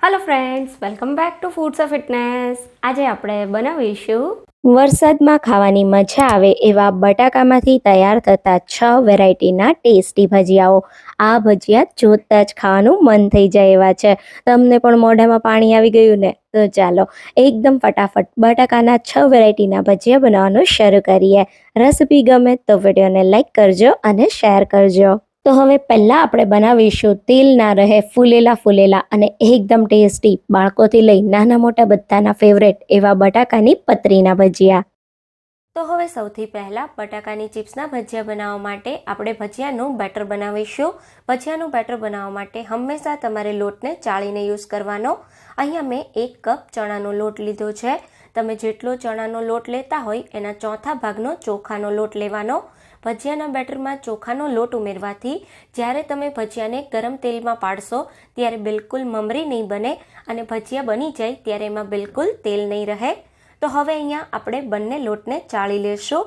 Hello friends, welcome back to foods of fitness. આજે આપણે બનાવીશું વરસાદમાં ખાવાની મજા આવે એવા બટાકામાંથી તૈયાર થતા 6 વેરાયટીના ટેસ્ટી ભજીયાઓ. આ ભજીયા જોતા જ ખાવાનું મન થઈ જાય એવા છે. તમને પણ મોઢામાં પાણી આવી ગયું ને? તો ચાલો એકદમ ફટાફટ બટાકાના 6 વેરાયટીના ભજીયા બનાવવાનું શરૂ કરીએ. રેસિપી ગમે તો વિડીયોને લાઈક કરજો અને શેર કરજો. તો હવે પહેલાં આપણે બનાવીશું તેલ ના રહે ફૂલેલા અને એકદમ ટેસ્ટી, બાળકોથી લઈ નાના મોટા બધાના ફેવરેટ એવા બટાકાની પતરીના ભજીયા. તો હવે સૌથી પહેલાં બટાકાની ચિપ્સના ભજીયા બનાવવા માટે આપણે ભજીયાનું બેટર બનાવીશું. ભજીયાનું બેટર બનાવવા માટે હંમેશા તમારે લોટને ચાળીને યુઝ કરવાનો. અહીંયા મેં 1 કપ ચણાનો લોટ લીધો છે. તમે જેટલો ચણાનો લોટ લેતા હોય એના ચોથા ભાગનો ચોખાનો લોટ લેવાનો. ભજીયાના બેટરમાં ચોખાનો લોટ ઉમેરવાથી જ્યારે તમે ભજીયાને ગરમ તેલમાં પાડશો ત્યારે બિલકુલ મમરી નહીં બને અને ભજીયા બની જાય ત્યારે એમાં બિલકુલ તેલ નહીં રહે. તો હવે અહીંયા આપણે બંને લોટને ચાળી લેશું.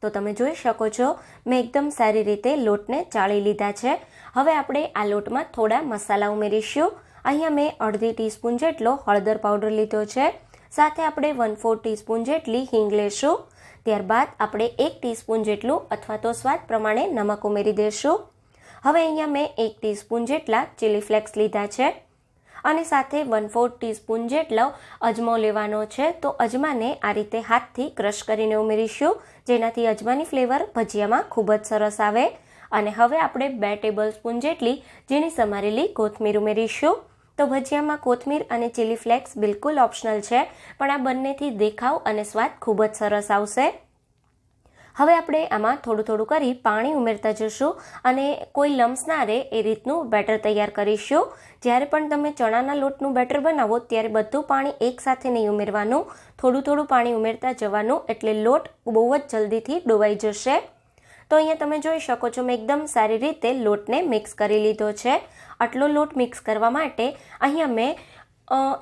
તો તમે જોઈ શકો છો મેં એકદમ સારી રીતે લોટને ચાળી લીધા છે. હવે આપણે આ લોટમાં થોડા મસાલા ઉમેરીશું. અહીંયા મેં અડધી ટીસ્પૂન જેટલો હળદર પાવડર લીધો છે. સાથે આપણે 1/4 ટીસ્પૂન જેટલી હિંગ લેશું. ત્યારબાદ આપણે 1 ટીસ્પૂન જેટલું અથવા તો સ્વાદ પ્રમાણે નમક ઉમેરી દઈશું. હવે અહીંયા મેં 1 ટીસ્પૂન જેટલા ચીલી ફ્લેક્સ લીધા છે અને સાથે 1/4 ટીસ્પૂન જેટલો અજમો લેવાનો છે. તો અજમાને આ રીતે હાથથી ક્રશ કરીને ઉમેરીશું, જેનાથી અજમાની ફ્લેવર ભજીયામાં ખૂબ જ સરસ આવે. અને હવે આપણે 2 ટેબલ સ્પૂન જેટલી ઝીણી સમારેલી કોથમીર ઉમેરીશું. તો ભજીયામાં કોથમીર અને ચીલી ફ્લેક્સ બિલકુલ ઓપ્શનલ છે, પણ આ બંનેથી દેખાવ અને સ્વાદ ખૂબ જ સરસ આવશે. હવે આપણે આમાં થોડું કરી પાણી ઉમેરતા જશું અને કોઈ લમ્સ ના રહે એ રીતનું બેટર તૈયાર કરીશું. જ્યારે પણ તમે ચણાના લોટનું બેટર બનાવો ત્યારે બધું પાણી એકસાથે નહીં ઉમેરવાનું, થોડું પાણી ઉમેરતા જવાનું, એટલે લોટ બહુ જ જલ્દીથી ડોવાઈ જશે. તો અહીંયા તમે જોઈ શકો છો મેં એકદમ સારી રીતે લોટને મિક્સ કરી લીધો છે. આટલો લોટ મિક્સ કરવા માટે અહીંયા મેં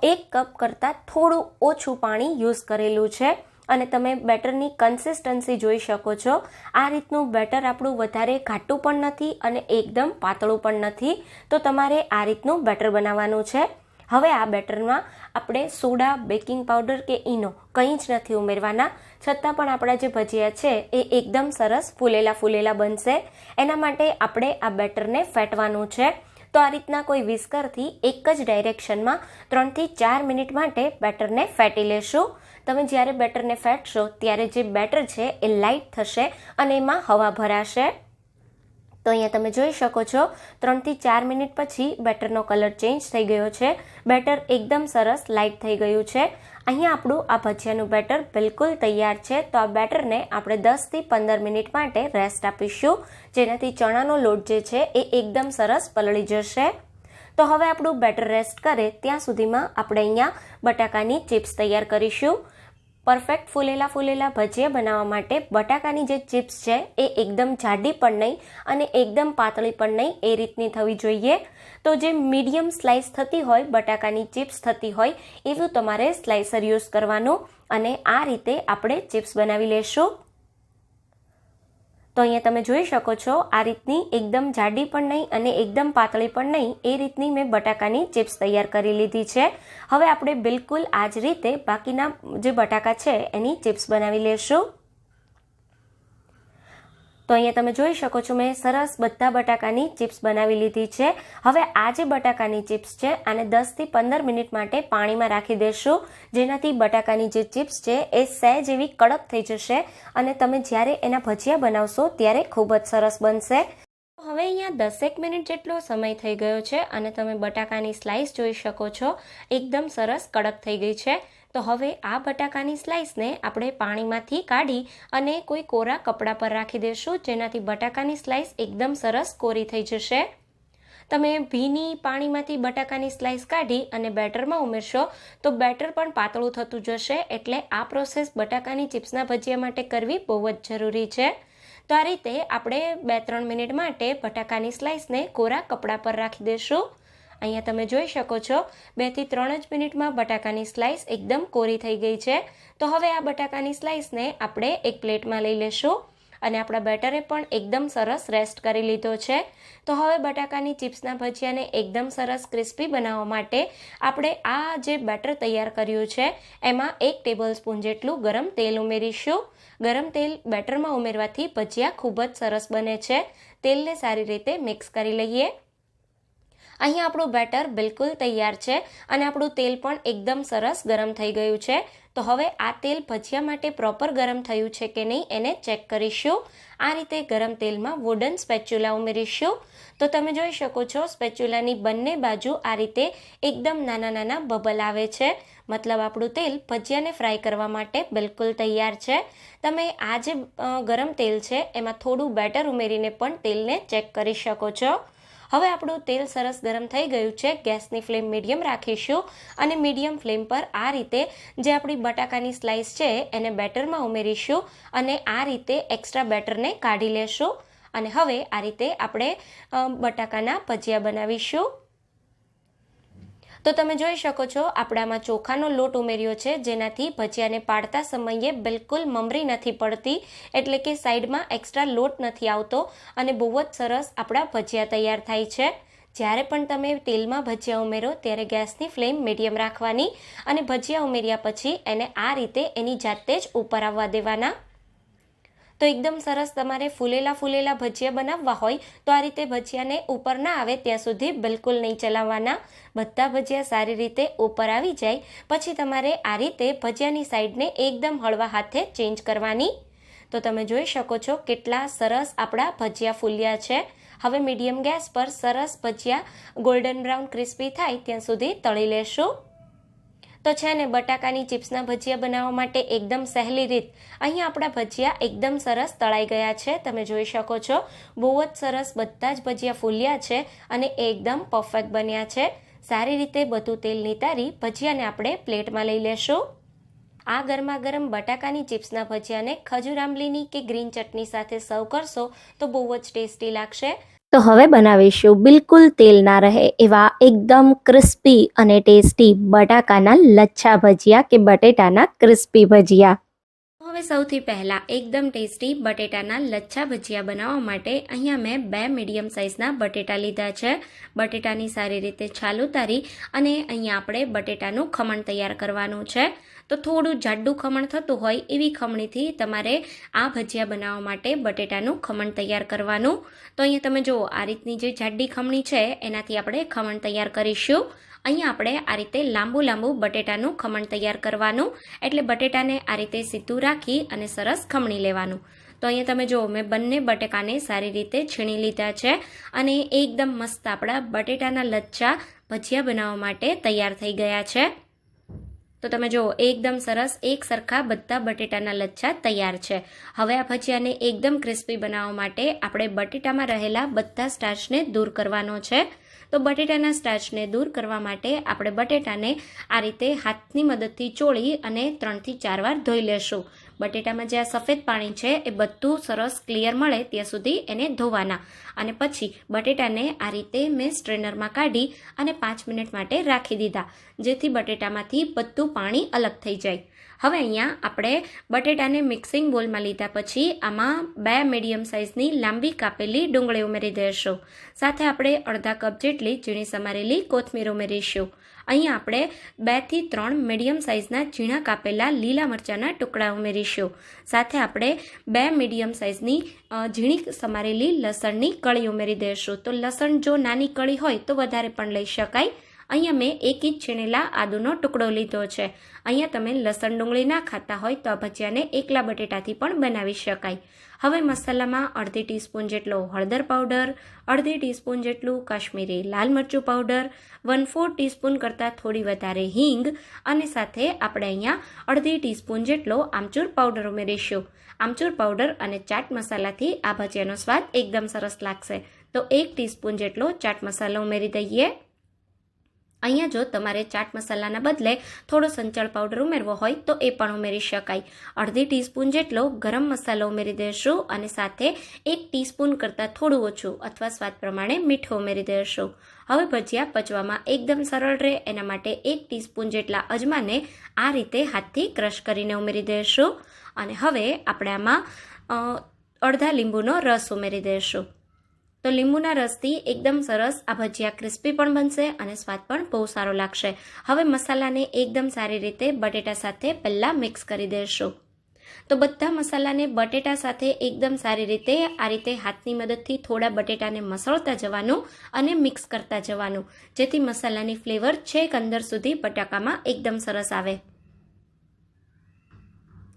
1 કપ કરતાં થોડું ઓછું પાણી યુઝ કરેલું છે. અને તમે બેટરની કન્સિસ્ટન્સી જોઈ શકો છો. આ રીતનું બેટર આપણું વધારે ઘાટું પણ નથી અને એકદમ પાતળું પણ નથી. તો તમારે આ રીતનું બેટર બનાવવાનું છે. હવે આ બેટરમાં આપણે સોડા, બેકિંગ પાવડર કે ઈનો કંઈ જ નથી ઉમેરવાના. છતાં પણ આપણા જે ભજીયા છે એ એકદમ સરસ ફૂલેલા બનશે. એના માટે આપણે આ બેટરને ફેટવાનું છે. તો આ રીતના કોઈ વિસ્કરથી એક જ ડાયરેક્શનમાં 3 થી 4 મિનિટ માટે બેટરને ફેટી લેશું. તમે જ્યારે બેટરને ફેટશો ત્યારે જે બેટર છે એ લાઇટ થશે અને એમાં હવા ભરાશે. તો અહીંયા તમે જોઈ શકો છો 3 થી 4 મિનિટ પછી બેટરનો કલર ચેન્જ થઈ ગયો છે. બેટર એકદમ સરસ લાઇટ થઈ ગયું છે. અહીંયા આપણું આ ભજીયાનું બેટર બિલકુલ તૈયાર છે. તો આ બેટરને આપણે 10 થી 15 મિનિટ માટે રેસ્ટ આપીશું, જેનાથી ચણાનો લોટ જે છે એ એકદમ સરસ પલળી જશે. તો હવે આપણું બેટર રેસ્ટ કરે ત્યાં સુધીમાં આપણે અહીંયા બટાકાની ચિપ્સ તૈયાર કરીશું. પરફેક્ટ ફૂલેલા ભજીયા બનાવવા માટે બટાકાની જે ચિપ્સ છે એ એકદમ જાડી પણ નહીં અને એકદમ પાતળી પણ નહીં, એ રીતની થવી જોઈએ. તો જે મીડિયમ સ્લાઇસ થતી હોય, બટાકાની ચિપ્સ થતી હોય એવું તમારે સ્લાઇસર યુઝ કરવાનું અને આ રીતે આપણે ચિપ્સ બનાવી લેશું. તો અહીંયા તમે જોઈ શકો છો આ રીતની એકદમ જાડી પણ નહીં અને એકદમ પાતળી પણ નહીં, એ રીતની મેં બટાકાની ચિપ્સ તૈયાર કરી લીધી છે. હવે આપણે બિલકુલ આ જ રીતે બાકીના જે બટાકા છે એની ચિપ્સ બનાવી લેશું. તો અહીંયા તમે જોઈ શકો છો મેં સરસ બધા બટાકાની ચિપ્સ બનાવી લીધી છે. હવે આ જે બટાકાની ચિપ્સ છે આને 10 થી 15 મિનિટ માટે પાણીમાં રાખી દેશું, જેનાથી બટાકાની જે ચિપ્સ છે એ સહેજ એવી કડક થઈ જશે અને તમે જ્યારે એના ભજીયા બનાવશો ત્યારે ખૂબ જ સરસ બનશે. હવે અહીંયા 10 મિનિટ જેટલો સમય થઈ ગયો છે અને તમે બટાકાની સ્લાઇસ જોઈ શકો છો એકદમ સરસ કડક થઈ ગઈ છે. તો હવે આ બટાકાની સ્લાઇસને આપણે પાણીમાંથી કાઢી અને કોઈ કોરા કપડા પર રાખી દઈશું, જેનાથી બટાકાની સ્લાઇસ એકદમ સરસ કોરી થઈ જશે. તમે ભીની પાણીમાંથી બટાકાની સ્લાઇસ કાઢી અને બેટરમાં ઉમેરશો તો બેટર પણ પાતળું થતું જશે. એટલે આ પ્રોસેસ બટાકાની ચિપ્સના ભજીયા માટે કરવી બહુ જ જરૂરી છે. તો આ રીતે આપણે 2-3 મિનિટ માટે બટાકાની સ્લાઇસને કોરા કપડા પર રાખી દઈશું. અહીંયા તમે જોઈ શકો છો 2 થી 3 જ મિનિટમાં બટાકાની સ્લાઇસ એકદમ કોરી થઈ ગઈ છે. તો હવે આ બટાકાની સ્લાઇસને આપણે એક પ્લેટમાં લઈ લેશું અને આપણા બેટરે પણ એકદમ સરસ રેસ્ટ કરી લીધો છે. તો હવે બટાકાની ચિપ્સના ભજીયાને એકદમ સરસ ક્રિસ્પી બનાવવા માટે આપણે આ જે બેટર તૈયાર કર્યું છે એમાં 1 ટેબલ સ્પૂન જેટલું ગરમ તેલ ઉમેરીશું. ગરમ તેલ બેટરમાં ઉમેરવાથી ભજીયા ખૂબ જ સરસ બને છે. તેલને સારી રીતે મિક્સ કરી લઈએ. અહીં આપણું બેટર બિલકુલ તૈયાર છે અને આપણું તેલ પણ એકદમ સરસ ગરમ થઈ ગયું છે. તો હવે આ તેલ ભજીયા માટે પ્રોપર ગરમ થયું છે કે નહીં એને ચેક કરીશું. આ રીતે ગરમ તેલમાં વુડન સ્પેચ્યુલા ઉમેરીશું. તો તમે જોઈ શકો છો સ્પેચ્યુલાની બંને બાજુ આ રીતે એકદમ નાના નાના બબલ આવે છે. મતલબ આપણું તેલ ભજીયાને ફ્રાય કરવા માટે બિલકુલ તૈયાર છે. તમે આ જે ગરમ તેલ છે એમાં થોડું બેટર ઉમેરીને પણ તેલને ચેક કરી શકો છો. હવે આપણું તેલ સરસ ગરમ થઈ ગયું છે. ગેસની ફ્લેમ મીડિયમ રાખીશું અને મીડિયમ ફ્લેમ પર આ રીતે જે આપણી બટાકાની સ્લાઇસ છે એને બેટરમાં ઉમેરીશું અને આ રીતે એક્સ્ટ્રા બેટરને કાઢી લેશું. અને હવે આ રીતે આપણે બટાકાના ભજીયા બનાવીશું. તો તમે જોઈ શકો છો આપણામાં ચોખાનો લોટ ઉમેર્યો છે જેનાથી ભજીયાને પાડતા સમયે બિલકુલ મમરી નથી પડતી, એટલે કે સાઈડમાં એક્સ્ટ્રા લોટ નથી આવતો અને બહુ જ સરસ આપણા ભજીયા તૈયાર થાય છે. જ્યારે પણ તમે તેલમાં ભજીયા ઉમેરો ત્યારે ગેસની ફ્લેમ મીડિયમ રાખવાની અને ભજીયા ઉમેર્યા પછી એને આ રીતે એની જાતે જ ઉપર આવવા દેવાના. તો એકદમ સરસ તમારે ફૂલેલા ભજીયા બનાવવા હોય તો આ રીતે ભજીયાને ઉપર ના આવે ત્યાં સુધી બિલકુલ નહીં ચલાવવાના. બધા ભજીયા સારી રીતે ઉપર આવી જાય પછી તમારે આ રીતે ભજીયાની સાઈડને એકદમ હળવા હાથે ચેન્જ કરવાની. તો તમે જોઈ શકો છો કેટલા સરસ આપણા ભજીયા ફૂલ્યા છે. હવે મીડિયમ ગેસ પર સરસ ભજીયા ગોલ્ડન બ્રાઉન ક્રિસ્પી થાય ત્યાં સુધી તળી લેશું. તો છે ને બટાકાની ચિપ્સના ભજીયા બનાવવા માટે એકદમ સહેલી રીત. અહીં આપણા ભજીયા એકદમ સરસ તળાઈ ગયા છે. તમે જોઈ શકો છો બહુ જ સરસ બધા જ ભજીયા ફૂલ્યા છે અને એકદમ પરફેક્ટ બન્યા છે. સારી રીતે બધું તેલ નિતારી ભજીયાને આપણે પ્લેટમાં લઈ લેશું. આ ગરમા ગરમ બટાકાની ચિપ્સના ભજીયાને ખજૂર આંબલીની કે ગ્રીન ચટણી સાથે સર્વ કરશો તો બહુ જ ટેસ્ટી લાગશે. તો હવે બનાવીશું બિલકુલ તેલ ના રહે એવા એકદમ ક્રિસ્પી અને ટેસ્ટી બટાકાના લચ્છા ભજીયા કે બટેટાના ક્રિસ્પી ભજીયા. હવે સૌથી પહેલાં એકદમ ટેસ્ટી બટેટાના લચ્છા ભજીયા બનાવવા માટે અહીંયા મેં 2 મીડિયમ સાઇઝના બટેટા લીધા છે. બટેટાની સારી રીતે છાલ ઉતારી અને અહીંયા આપણે બટેટાનું ખમણ તૈયાર કરવાનું છે. તો થોડું જાડું ખમણ થતું હોય એવી ખમણીથી તમારે આ ભજીયા બનાવવા માટે બટેટાનું ખમણ તૈયાર કરવાનું. તો અહીંયા તમે જુઓ આ રીતની જે જાડી ખમણી છે એનાથી આપણે ખમણ તૈયાર કરીશું. અહીંયા આપણે આ રીતે લાંબુ બટેટાનું ખમણ તૈયાર કરવાનું, એટલે બટેટાને આ રીતે સીધું રાખી અને સરસ ખમણી લેવાનું. તો અહીંયા તમે જુઓ મેં બંને બટાકાને સારી રીતે છીણી લીધા છે અને એકદમ મસ્ત આપણા બટેટાના લચ્છા ભજીયા બનાવવા માટે તૈયાર થઈ ગયા છે. તો તમે જુઓ એકદમ સરસ એક સરખા બધા બટેટાના લચ્છા તૈયાર છે. હવે આ ભજીયાને એકદમ ક્રિસ્પી બનાવવા માટે આપણે બટેટામાં રહેલા બધા સ્ટાર્ચને દૂર કરવાનો છે. તો બટેટાના સ્ટાર્ચને દૂર કરવા માટે આપણે બટેટાને આ રીતે હાથની મદદથી ચોળી અને 3 થી 4 વાર ધોઈ લેશું. બટેટામાં જે આ સફેદ પાણી છે એ બધું સરસ ક્લિયર મળે ત્યાં સુધી એને ધોવાના અને પછી બટેટાને આ રીતે મેં સ્ટ્રેનરમાં કાઢી અને 5 મિનિટ માટે રાખી દીધા, જેથી બટેટામાંથી બધું પાણી અલગ થઈ જાય. હવે અહીંયા આપણે બટેટાને મિક્સિંગ બોલમાં લીધા પછી આમાં 2 મીડિયમ સાઇઝની લાંબી કાપેલી ડુંગળી ઉમેરી દઈશું. સાથે આપણે અડધા કપ જેટલી ઝીણી સમારેલી કોથમીર ઉમેરીશું. અહીંયા આપણે 2 થી 3 મીડિયમ સાઇઝના ઝીણા કાપેલા લીલા મરચાંના ટુકડા ઉમેરીશું. સાથે આપણે 2 મીડિયમ સાઇઝની ઝીણી સમારેલી લસણની કળી ઉમેરી દઈશું. તો લસણ જો નાની કળી હોય તો વધારે પણ લઈ શકાય. અહીંયા મેં 1 ઇંચ છીણેલા આદુનો ટુકડો લીધો છે. અહીંયા તમે લસણ ડુંગળી ના ખાતા હોય તો આ ભજીયાને એકલા બટેટાથી પણ બનાવી શકાય. હવે મસાલામાં અડધી ટીસ્પૂન જેટલો હળદર પાવડર, અડધી ટીસ્પૂન જેટલું કાશ્મીરી લાલ મરચું પાવડર, 1/4 ટીસ્પૂન કરતાં થોડી વધારે હિંગ અને સાથે આપણે અહીંયા અડધી ટીસ્પૂન જેટલો આમચૂર પાવડર ઉમેરીશું. આમચૂર પાવડર અને ચાટ મસાલાથી આ ભજીયાનો સ્વાદ એકદમ સરસ લાગશે. તો 1 ટીસ્પૂન જેટલો ચાટ મસાલો ઉમેરી દઈએ. અહીંયા જો તમારે ચાટ મસાલાના બદલે થોડો સંચળ પાવડર ઉમેરવો હોય તો એ પણ ઉમેરી શકાય. અડધી ટીસ્પૂન જેટલો ગરમ મસાલો ઉમેરી દઈશું અને સાથે 1 ટીસ્પૂન કરતાં થોડું ઓછું અથવા સ્વાદ પ્રમાણે મીઠું ઉમેરી દઈશું. હવે ભજીયા પચવામાં એકદમ સરળ રહે એના માટે 1 ટીસ્પૂન જેટલા અજમાને આ રીતે હાથથી ક્રશ કરીને ઉમેરી દઈશું. અને હવે આપણે આમાં અડધા લીંબુનો રસ ઉમેરી દઈશું. તો લીંબુના રસથી એકદમ સરસ આ ભજીયા ક્રિસ્પી પણ બનશે અને સ્વાદ પણ બહુ સારો લાગશે. હવે મસાલાને એકદમ સારી રીતે બટેટા સાથે પહેલાં મિક્સ કરી દઈશું. તો બધા મસાલાને બટેટા સાથે એકદમ સારી રીતે આ રીતે હાથની મદદથી થોડા બટેટાને મસળતા જવાનું અને મિક્સ કરતા જવાનું, જેથી મસાલાની ફ્લેવર છેક અંદર સુધી બટાકામાં એકદમ સરસ આવે.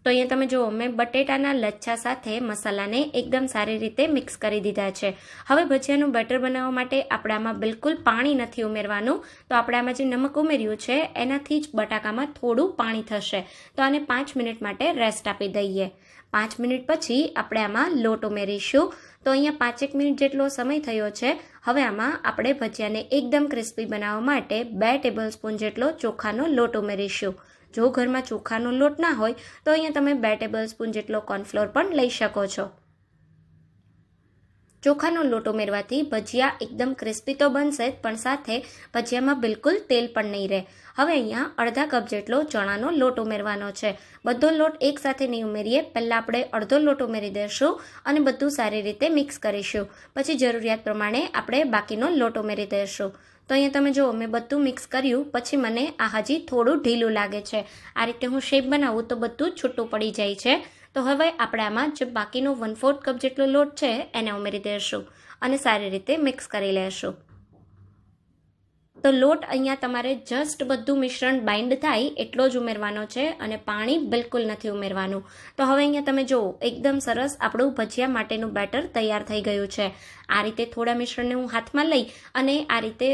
તો અહીંયા તમે જુઓ, મેં બટેટાના લચ્છા સાથે મસાલાને એકદમ સારી રીતે મિક્સ કરી દીધા છે. હવે ભજીયાનું બેટર બનાવવા માટે આપણે આમાં બિલકુલ પાણી નથી ઉમેરવાનું. તો આપણે આમાં જે નમક ઉમેર્યું છે એનાથી જ બટાકામાં થોડું પાણી થશે. તો આને 5 મિનિટ માટે રેસ્ટ આપી દઈએ. 5 મિનિટ પછી આપણે આમાં લોટ ઉમેરીશું. તો અહીંયા 5 મિનિટ જેટલો સમય થયો છે. હવે આમાં આપણે ભજીયાને એકદમ ક્રિસ્પી બનાવવા માટે 2 ટેબલ સ્પૂન જેટલો ચોખાનો લોટ ઉમેરીશું. જો ઘરમાં ચોખાનો લોટ ના હોય તો અહીંયા તમે 2 ટેબલ સ્પૂન જેટલો કોર્નફ્લોર પણ લઈ શકો છો. ચોખાનો લોટ ઉમેરવાથી ભજીયા એકદમ ક્રિસ્પી તો બનશે જ, પણ સાથે ભજીયામાં બિલકુલ તેલ પણ નહીં રહે. હવે અહીંયા અડધા કપ જેટલો ચણાનો લોટ ઉમેરવાનો છે. બધો લોટ એકસાથે નહીં ઉમેરીએ, પહેલાં આપણે અડધો લોટ ઉમેરી દઈશું અને બધું સારી રીતે મિક્સ કરીશું. પછી જરૂરિયાત પ્રમાણે આપણે બાકીનો લોટ ઉમેરી દઈશું. તો અહીંયા તમે જુઓ, મેં બધું મિક્સ કર્યું પછી મને આ હજી થોડું ઢીલું લાગે છે. આ રીતે હું શેપ બનાવું તો બધું છૂટું પડી જાય છે. તો હવે આપણે આમાં જે બાકીનો 1/4 કપ જેટલો લોટ છે એને ઉમેરી દઈશું અને સારી રીતે મિક્સ કરી લેશું. તો લોટ અહીંયા તમારે જસ્ટ બધું મિશ્રણ બાઇન્ડ થાય એટલો જ ઉમેરવાનો છે અને પાણી બિલકુલ નથી ઉમેરવાનું. તો હવે અહીંયા તમે જુઓ, એકદમ સરસ આપણું ભજીયા માટેનું બેટર તૈયાર થઈ ગયું છે. આ રીતે થોડા મિશ્રણને હું હાથમાં લઈ અને આ રીતે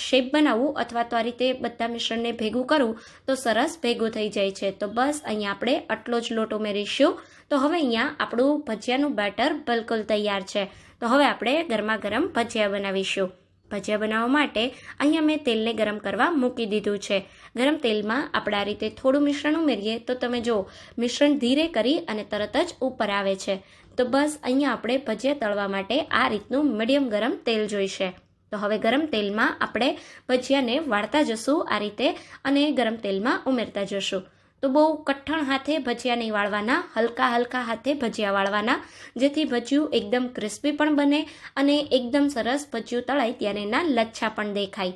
શેપ બનાવું અથવા તો આ રીતે બધા મિશ્રણને ભેગું કરું તો સરસ ભેગું થઈ જાય છે. તો બસ અહીંયા આપણે આટલો જ લોટ ઉમેરીશું. તો હવે અહીંયા આપણું ભજીયાનું બેટર બિલકુલ તૈયાર છે. તો હવે આપણે ગરમા ગરમ ભજીયા બનાવીશું. ભજીયા બનાવવા માટે અહીંયા મેં તેલને ગરમ કરવા મૂકી દીધું છે. ગરમ તેલમાં આપણે આ રીતે થોડું મિશ્રણ ઉમેરીએ તો તમે જુઓ, મિશ્રણ ધીરે કરી અને તરત જ ઉપર આવે છે. તો બસ અહીંયા આપણે ભજીયા તળવા માટે આ રીતનું મીડિયમ ગરમ તેલ જોઈશે. તો હવે ગરમ તેલમાં આપણે ભજીયાને વાળતા જશું આ રીતે અને ગરમ તેલમાં ઉમેરતા જશું. તો બહુ કઠણ હાથે ભજીયા નહીં વાળવાના, હલકા હલકા હાથે ભજીયા વાળવાના, જેથી ભજીયું એકદમ ક્રિસ્પી પણ બને અને એકદમ સરસ ભજીયું તળાય ત્યારે એના લચ્છા પણ દેખાય.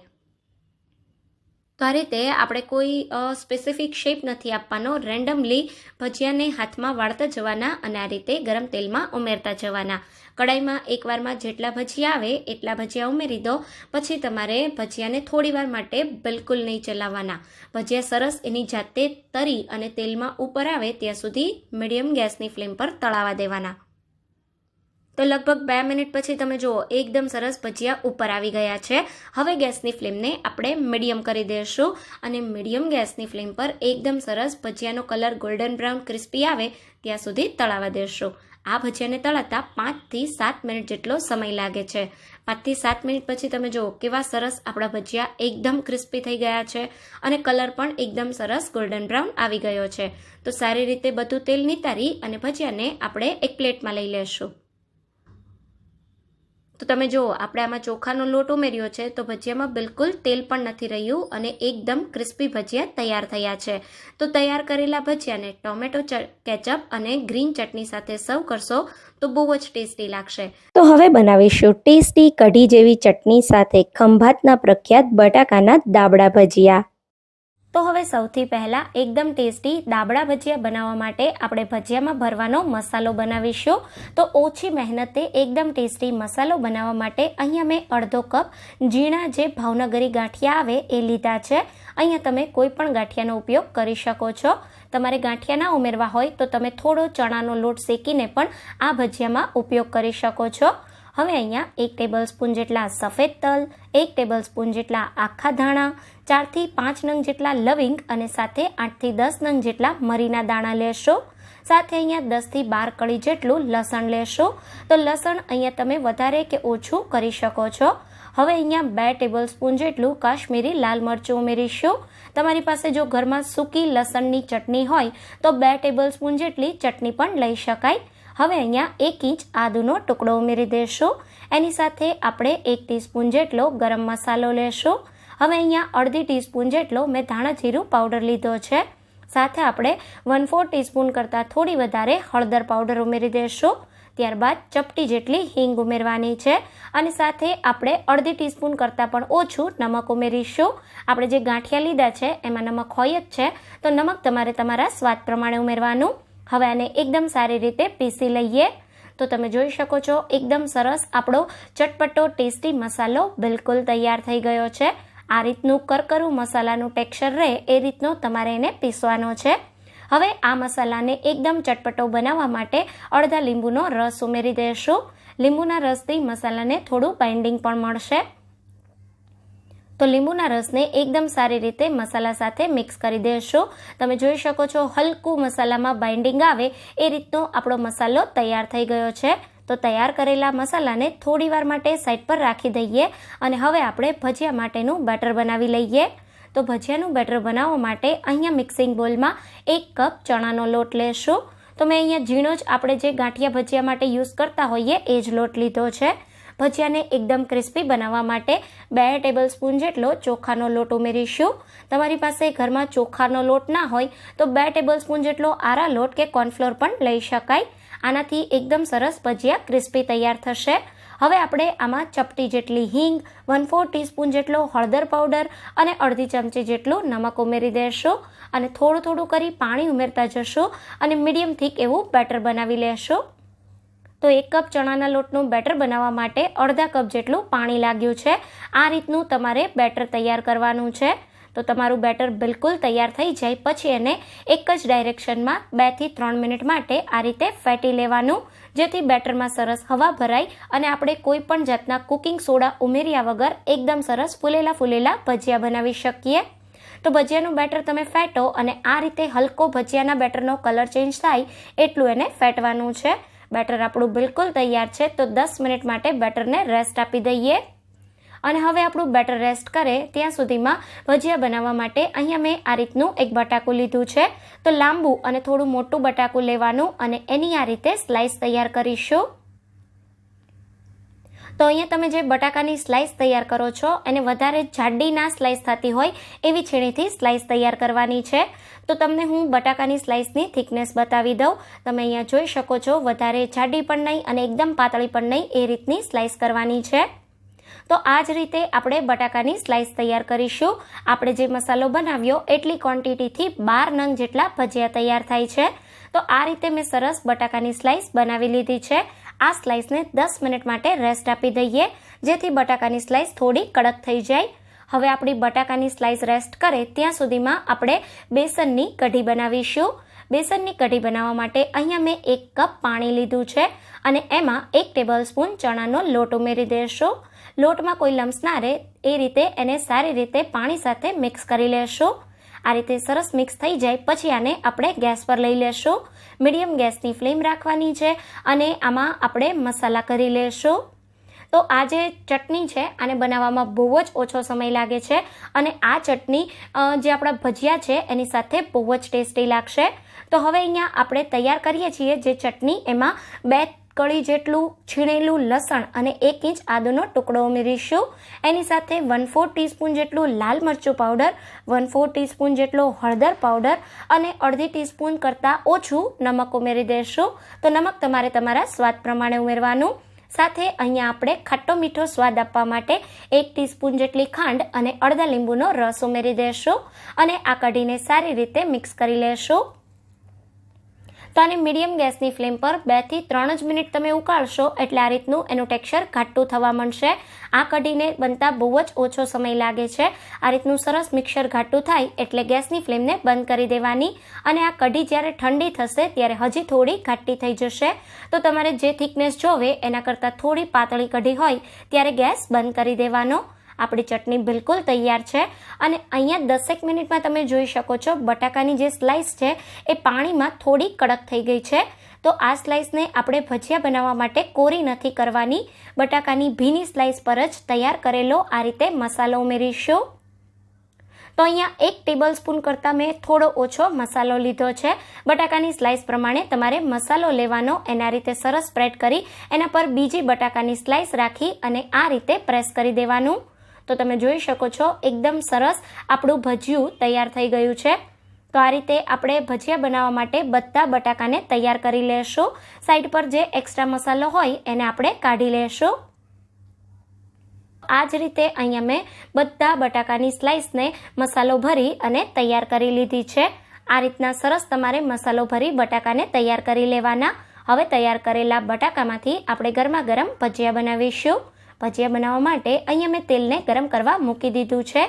તો આ રીતે આપણે કોઈ સ્પેસિફિક શેપ નથી આપવાનો, રેન્ડમલી ભજીયાને હાથમાં વાળતા જવાના અને આ રીતે ગરમ તેલમાં ઉમેરતા જવાના. કડાઈમાં એકવારમાં જેટલા ભજીયા આવે એટલા ભજીયા ઉમેરી દો. પછી તમારે ભજીયાને થોડી વાર માટે બિલકુલ નહીં ચલાવવાના. ભજીયા સરસ એની જાતે તરી અને તેલમાં ઉપર આવે ત્યાં સુધી મીડિયમ ગેસની ફ્લેમ પર તળાવા દેવાના. તો લગભગ 2 મિનિટ પછી તમે જુઓ, એકદમ સરસ ભજીયા ઉપર આવી ગયા છે. હવે ગેસની ફ્લેમને આપણે મીડિયમ કરી દઈશું અને મીડિયમ ગેસની ફ્લેમ પર એકદમ સરસ ભજીયાનો કલર ગોલ્ડન બ્રાઉન ક્રિસ્પી આવે ત્યાં સુધી તળાવા દઈશું. આ ભજીયાને તળાતા 5 થી 7 મિનિટ જેટલો સમય લાગે છે. 5 થી 7 મિનિટ પછી તમે જુઓ કેવા સરસ આપણા ભજીયા એકદમ ક્રિસ્પી થઈ ગયા છે અને કલર પણ એકદમ સરસ ગોલ્ડન બ્રાઉન આવી ગયો છે. તો સારી રીતે બધું તેલ નિતારી અને ભજીયાને આપણે એક પ્લેટમાં લઈ લેશું. તો તમે જુઓ, આપણે આમાં ચોખાનો લોટ ઉમેર્યો છે તો ભજીયામાં બિલકુલ તેલ પણ નથી રહ્યું અને એકદમ ક્રિસ્પી ભજીયા તૈયાર થયા છે. તો તૈયાર કરેલા ભજીયાને ટોમેટો કેચઅપ અને ગ્રીન ચટણી સાથે સર્વ કરશો તો બહુ જ ટેસ્ટી લાગશે. તો હવે બનાવીશું ટેસ્ટી કઢી જેવી ચટણી સાથે ખંભાતના પ્રખ્યાત બટાકાના દાબડા ભજીયા. તો હવે સૌથી પહેલાં એકદમ ટેસ્ટી દાબડા ભજીયા બનાવવા માટે આપણે ભજીયામાં ભરવાનો મસાલો બનાવીશું. તો ઓછી મહેનતે એકદમ ટેસ્ટી મસાલો બનાવવા માટે અહીંયા મેં અડધો કપ ઝીણા જે ભાવનગરી ગાંઠિયા આવે એ લીધા છે. અહીંયા તમે કોઈ પણ ગાંઠિયાનો ઉપયોગ કરી શકો છો. તમારે ગાંઠિયા ના ઉમેરવા હોય તો તમે થોડો ચણાનો લોટ શેકીને પણ આ ભજીયામાં ઉપયોગ કરી શકો છો. હવે અહીંયા 1 ટેબલ સ્પૂન જેટલા સફેદ તલ, 1 ટેબલ સ્પૂન જેટલા આખા ધાણા, 4 થી 5 નંગ જેટલા લવિંગ અને સાથે 8 થી 10 નંગ જેટલા મરીના દાણા લેશો. સાથે અહીંયા 10 થી 12 કળી જેટલું લસણ લેશો. તો લસણ અહીંયા તમે વધારે કે ઓછું કરી શકો છો. હવે અહીંયા 2 ટેબલ સ્પૂન જેટલું કાશ્મીરી લાલ મરચું ઉમેરીશું. તમારી પાસે જો ઘરમાં સૂકી લસણની ચટણી હોય તો 2 ટેબલ સ્પૂન જેટલી ચટણી પણ લઈ શકાય. હવે અહીંયા 1 ઇંચ આદુનો ટુકડો ઉમેરી દઈશું. એની સાથે આપણે 1 ટીસ્પૂન જેટલો ગરમ મસાલો લેશું. હવે અહીંયા અડધી ટીસ્પૂન જેટલો મેં ધાણા જીરું પાવડર લીધો છે. સાથે આપણે 1/4 ટીસ્પૂન કરતાં થોડી વધારે હળદર પાવડર ઉમેરી દઈશું. ત્યારબાદ ચપટી જેટલી હિંગ ઉમેરવાની છે અને સાથે આપણે અડધી ટીસ્પૂન કરતાં પણ ઓછું નમક ઉમેરીશું. આપણે જે ગાંઠિયા લીધા છે એમાં નમક હોય જ છે, તો નમક તમારે તમારા સ્વાદ પ્રમાણે ઉમેરવાનું. હવે આને એકદમ સારી રીતે પીસી લઈએ. તો તમે જોઈ શકો છો એકદમ સરસ આપણો ચટપટો ટેસ્ટી મસાલો બિલકુલ તૈયાર થઈ ગયો છે. આ રીતનું કરકરું મસાલાનું ટેક્સચર રહે એ રીતનો તમારે એને પીસવાનો છે. હવે આ મસાલાને એકદમ ચટપટો બનાવવા માટે અડધા લીંબુનો રસ ઉમેરી દઈશું. લીંબુના રસથી મસાલાને થોડું બાઇન્ડિંગ પણ મળશે. તો લીંબુના રસને એકદમ સારી રીતે મસાલા સાથે મિક્સ કરી દઈશું. તમે જોઈ શકો છો હલકું મસાલામાં બાઇન્ડિંગ આવે એ રીતનો આપણો મસાલો તૈયાર થઈ ગયો છે. તો તૈયાર કરેલા મસાલાને થોડી વાર માટે સાઈડ પર રાખી દઈએ અને હવે આપણે ભજીયા માટેનું બેટર બનાવી લઈએ. તો ભજીયાનું બેટર બનાવવા માટે અહીંયા મિક્સિંગ બોલમાં 1 કપ ચણાનો લોટ લેશું. તો મેં અહીંયા ઝીણો જ આપણે જે ગાંઠિયા ભજીયા માટે યુઝ કરતા હોઈએ એ જ લોટ લીધો છે. ભજીયાને એકદમ ક્રિસ્પી બનાવવા માટે 2 ટેબલસ્પૂન જેટલો ચોખાનો લોટ ઉમેરીશું. તમારી પાસે ઘરમાં ચોખાનો લોટ ના હોય તો 2 ટેબલસ્પૂન જેટલો આરા લોટ કે કોર્નફ્લોર પણ લઈ શકાય. આનાથી એકદમ સરસ ભજીયા ક્રિસ્પી તૈયાર થશે. હવે આપણે આમાં ચપટી જેટલી હિંગ, 1/4 ટીસ્પૂન જેટલો હળદર પાવડર અને અડધી ચમચી જેટલું નમક ઉમેરી દઈશું અને થોડું થોડું કરી પાણી ઉમેરતા જશું અને મીડિયમ થીક એવું બેટર બનાવી લેશું. તો 1 કપ ચણાના લોટનું બેટર બનાવવા માટે અડધા કપ જેટલું પાણી લાગ્યું છે. આ રીતનું તમારે બેટર તૈયાર કરવાનું છે. તો તમારું બેટર બિલકુલ તૈયાર થઈ જાય પછી એને એક જ ડાયરેક્શનમાં 2 થી 3 મિનિટ માટે આ રીતે ફેટી લેવાનું, જેથી બેટરમાં સરસ હવા ભરાય અને આપણે કોઈ પણ જાતના કુકિંગ સોડા ઉમેર્યા વગર એકદમ સરસ ફૂલેલા ભજીયા બનાવી શકીએ. તો ભજીયાનું બેટર તમે ફેટો અને આ રીતે હલકો ભજીયાના બેટરનો કલર ચેન્જ થાય એટલું એને ફેટવાનું છે. બેટર આપણું બિલકુલ તૈયાર છે. તો 10 મિનિટ માટે બેટરને રેસ્ટ આપી દઈએ અને હવે આપણું બેટર રેસ્ટ કરે ત્યાં સુધીમાં ભજીયા બનાવવા માટે અહીંયા મેં આ રીતનું એક બટાકું લીધું છે. તો લાંબુ અને થોડું મોટું બટાકું લેવાનું અને એની આ રીતે સ્લાઇસ તૈયાર કરીશું. તો અહીંયા તમે જે બટાકાની સ્લાઇસ તૈયાર કરો છો એને વધારે જાડી ના સ્લાઇસ થતી હોય એવી છીણીથી સ્લાઇસ તૈયાર કરવાની છે. તો તમને હું બટાકાની સ્લાઇસની થિકનેસ બતાવી દઉં. તમે અહીંયા જોઈ શકો છો વધારે જાડી પણ નહીં અને એકદમ પાતળી પણ નહીં એ રીતની સ્લાઇસ કરવાની છે. તો આ જ રીતે આપણે બટાકાની સ્લાઇસ તૈયાર કરીશું. આપણે જે મસાલો બનાવ્યો એટલી ક્વોન્ટિટીથી 12 નંગ જેટલા ભજીયા તૈયાર થાય છે. તો આ રીતે મેં સરસ બટાકાની સ્લાઇસ બનાવી લીધી છે. આ સ્લાઇસને 10 મિનિટ માટે રેસ્ટ આપી દઈએ જેથી બટાકાની સ્લાઇસ થોડી કડક થઈ જાય. હવે આપણી બટાકાની સ્લાઇસ રેસ્ટ કરે ત્યાં સુધીમાં આપણે બેસનની કઢી બનાવીશું. બેસનની કઢી બનાવવા માટે અહીંયા મેં 1 કપ પાણી લીધું છે અને એમાં 1 ટેબલસ્પૂન ચણાનો લોટ ઉમેરી દઈશું. લોટમાં કોઈ લમ્સ ના રહે એ રીતે એને સારી રીતે પાણી સાથે મિક્સ કરી લેશું. આ રીતે સરસ મિક્સ થઈ જાય પછી આને આપણે ગેસ પર લઈ લેશું. મીડિયમ ગેસની ફ્લેમ રાખવાની છે અને આમાં આપણે મસાલા કરી લેશું. તો આ જે ચટણી છે આને બનાવવામાં બહુ જ ઓછો સમય લાગે છે અને આ ચટણી જે આપણા ભજીયા છે એની સાથે બહુ જ ટેસ્ટી લાગશે. તો હવે અહીંયા આપણે તૈયાર કરીએ છીએ જે ચટણી એમાં 2 કળી જેટલું છીણેલું લસણ અને 1 ઇંચ આદુનો ટુકડો ઉમેરીશું. એની સાથે 1/4 ટીસ્પૂન જેટલું લાલ મરચું પાવડર, 1/4 ટીસ્પૂન જેટલો હળદર પાવડર અને અડધી ટીસ્પૂન કરતાં ઓછું નમક ઉમેરી દઈશું. તો નમક તમારે તમારા સ્વાદ પ્રમાણે ઉમેરવાનું. સાથે અહીંયા આપણે ખાટો મીઠો સ્વાદ આપવા માટે 1 ટીસ્પૂન જેટલી ખાંડ અને અડધા લીંબુનો રસ ઉમેરી દઈશું અને આ કઢીને સારી રીતે મિક્સ કરી લેશું. તો આને મીડિયમ ગેસની ફ્લેમ પર 2 થી 3 જ મિનિટ તમે ઉકાળશો એટલે આ રીતનું એનું ટેક્સચર ઘાટું થવા માંડશે. આ કઢીને બનતા બહુ જ ઓછો સમય લાગે છે. આ રીતનું સરસ મિક્સર ઘાટું થાય એટલે ગેસની ફ્લેમને બંધ કરી દેવાની અને આ કઢી જ્યારે ઠંડી થશે ત્યારે હજી થોડી ઘાટી થઈ જશે. તો તમારે જે થિકનેસ જોવે એના કરતાં થોડી પાતળી કઢી હોય ત્યારે ગેસ બંધ કરી દેવાનો. આપણી ચટણી બિલકુલ તૈયાર છે અને અહીંયા 10 મિનિટમાં તમે જોઈ શકો છો બટાકાની જે સ્લાઇસ છે એ પાણીમાં થોડી કડક થઈ ગઈ છે. તો આ સ્લાઇસને આપણે ભજીયા બનાવવા માટે કોરી નથી કરવાની. બટાકાની ભીની સ્લાઇસ પર જ તૈયાર કરેલો આ રીતે મસાલો ઉમેરીશું. તો અહીંયા 1 ટેબલસ્પૂન કરતાં મેં થોડો ઓછો મસાલો લીધો છે. બટાકાની સ્લાઇસ પ્રમાણે તમારે મસાલો લેવાનો. એના રીતે સરસ સ્પ્રેડ કરી એના પર બીજી બટાકાની સ્લાઇસ રાખી અને આ રીતે પ્રેસ કરી દેવાનું. તો તમે જોઈ શકો છો એકદમ સરસ આપણું ભજીયું તૈયાર થઈ ગયું છે. તો આ રીતે આપણે ભજીયા બનાવવા માટે બધા બટાકાને તૈયાર કરી લેશું. સાઈડ પર જે એક્સ્ટ્રા મસાલો હોય એને આપણે કાઢી લેશું. આ જ રીતે અહીંયા મેં બધા બટાકાની સ્લાઇસને મસાલો ભરી અને તૈયાર કરી લીધી છે. આ રીતના સરસ તમારે મસાલો ભરી બટાકાને તૈયાર કરી લેવાના. હવે તૈયાર કરેલા બટાકામાંથી આપણે ગરમા ગરમ ભજીયા બનાવીશું. ભજીયા બનાવવા માટે અહીંયા મેં તેલને ગરમ કરવા મૂકી દીધું છે.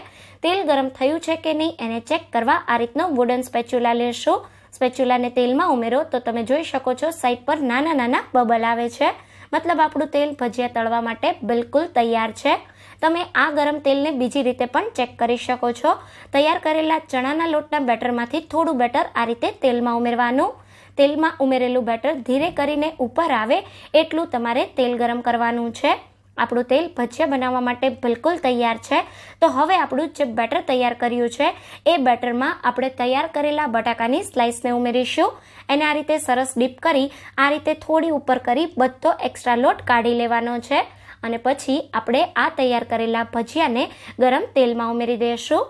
તેલ ગરમ થયું છે કે નહીં એને ચેક કરવા આ રીતનો વુડન સ્પેચ્યુલા લેશો. સ્પેચ્યુલાને તેલમાં ઉમેરો તો તમે જોઈ શકો છો સાઈડ પર નાના નાના બબલ આવે છે. મતલબ આપણું તેલ ભજીયા તળવા માટે બિલકુલ તૈયાર છે. તમે આ ગરમ તેલને બીજી રીતે પણ ચેક કરી શકો છો. તૈયાર કરેલા ચણાના લોટના બેટરમાંથી થોડું બેટર આ રીતે તેલમાં ઉમેરવાનું. તેલમાં ઉમેરેલું બેટર ધીરે કરીને ઉપર આવે એટલું તમારે તેલ ગરમ કરવાનું છે. આપણું તેલ ભજીયા બનાવવા માટે બિલકુલ તૈયાર છે. તો હવે આપણું જે બેટર તૈયાર કર્યું છે એ બેટરમાં આપણે તૈયાર કરેલા બટાકાની સ્લાઇસને ઉમેરીશું. એને આ રીતે સરસ ડીપ કરી આ રીતે થોડી ઉપર કરી બધો એક્સ્ટ્રા લોટ કાઢી લેવાનો છે અને પછી આપણે આ તૈયાર કરેલા ભજીયાને ગરમ તેલમાં ઉમેરી દઈશું.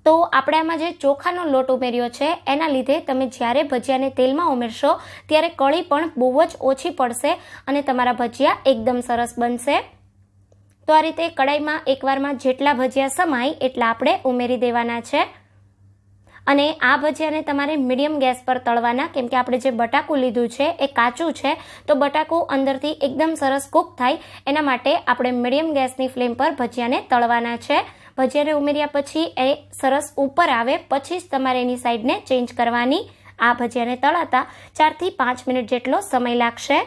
તો આપણે આમાં જે ચોખાનો લોટ ઉમેર્યો છે એના લીધે તમે જ્યારે ભજીયાને તેલમાં ઉમેરશો ત્યારે કળી પણ બહુ જ ઓછી પડશે અને તમારા ભજીયા એકદમ સરસ બનશે. તો આ રીતે કડાઈમાં એકવારમાં જેટલા ભજીયા સમાય એટલા આપણે ઉમેરી દેવાના છે અને આ ભજીયાને તમારે મીડિયમ ગેસ પર તળવાના, કેમ કે આપણે જે બટાકું લીધું છે એ કાચું છે. તો બટાકું અંદરથી એકદમ સરસ કૂક થાય એના માટે આપણે મીડિયમ ગેસની ફ્લેમ પર ભજીયાને તળવાના છે. ભજીયાને ઉમેર્યા પછી એ સરસ ઉપર આવે પછી જ તમારે એની સાઈડને ચેન્જ કરવાની. આ ભજીયાને તળાતા 4 થી 5 મિનિટ જેટલો સમય લાગશે.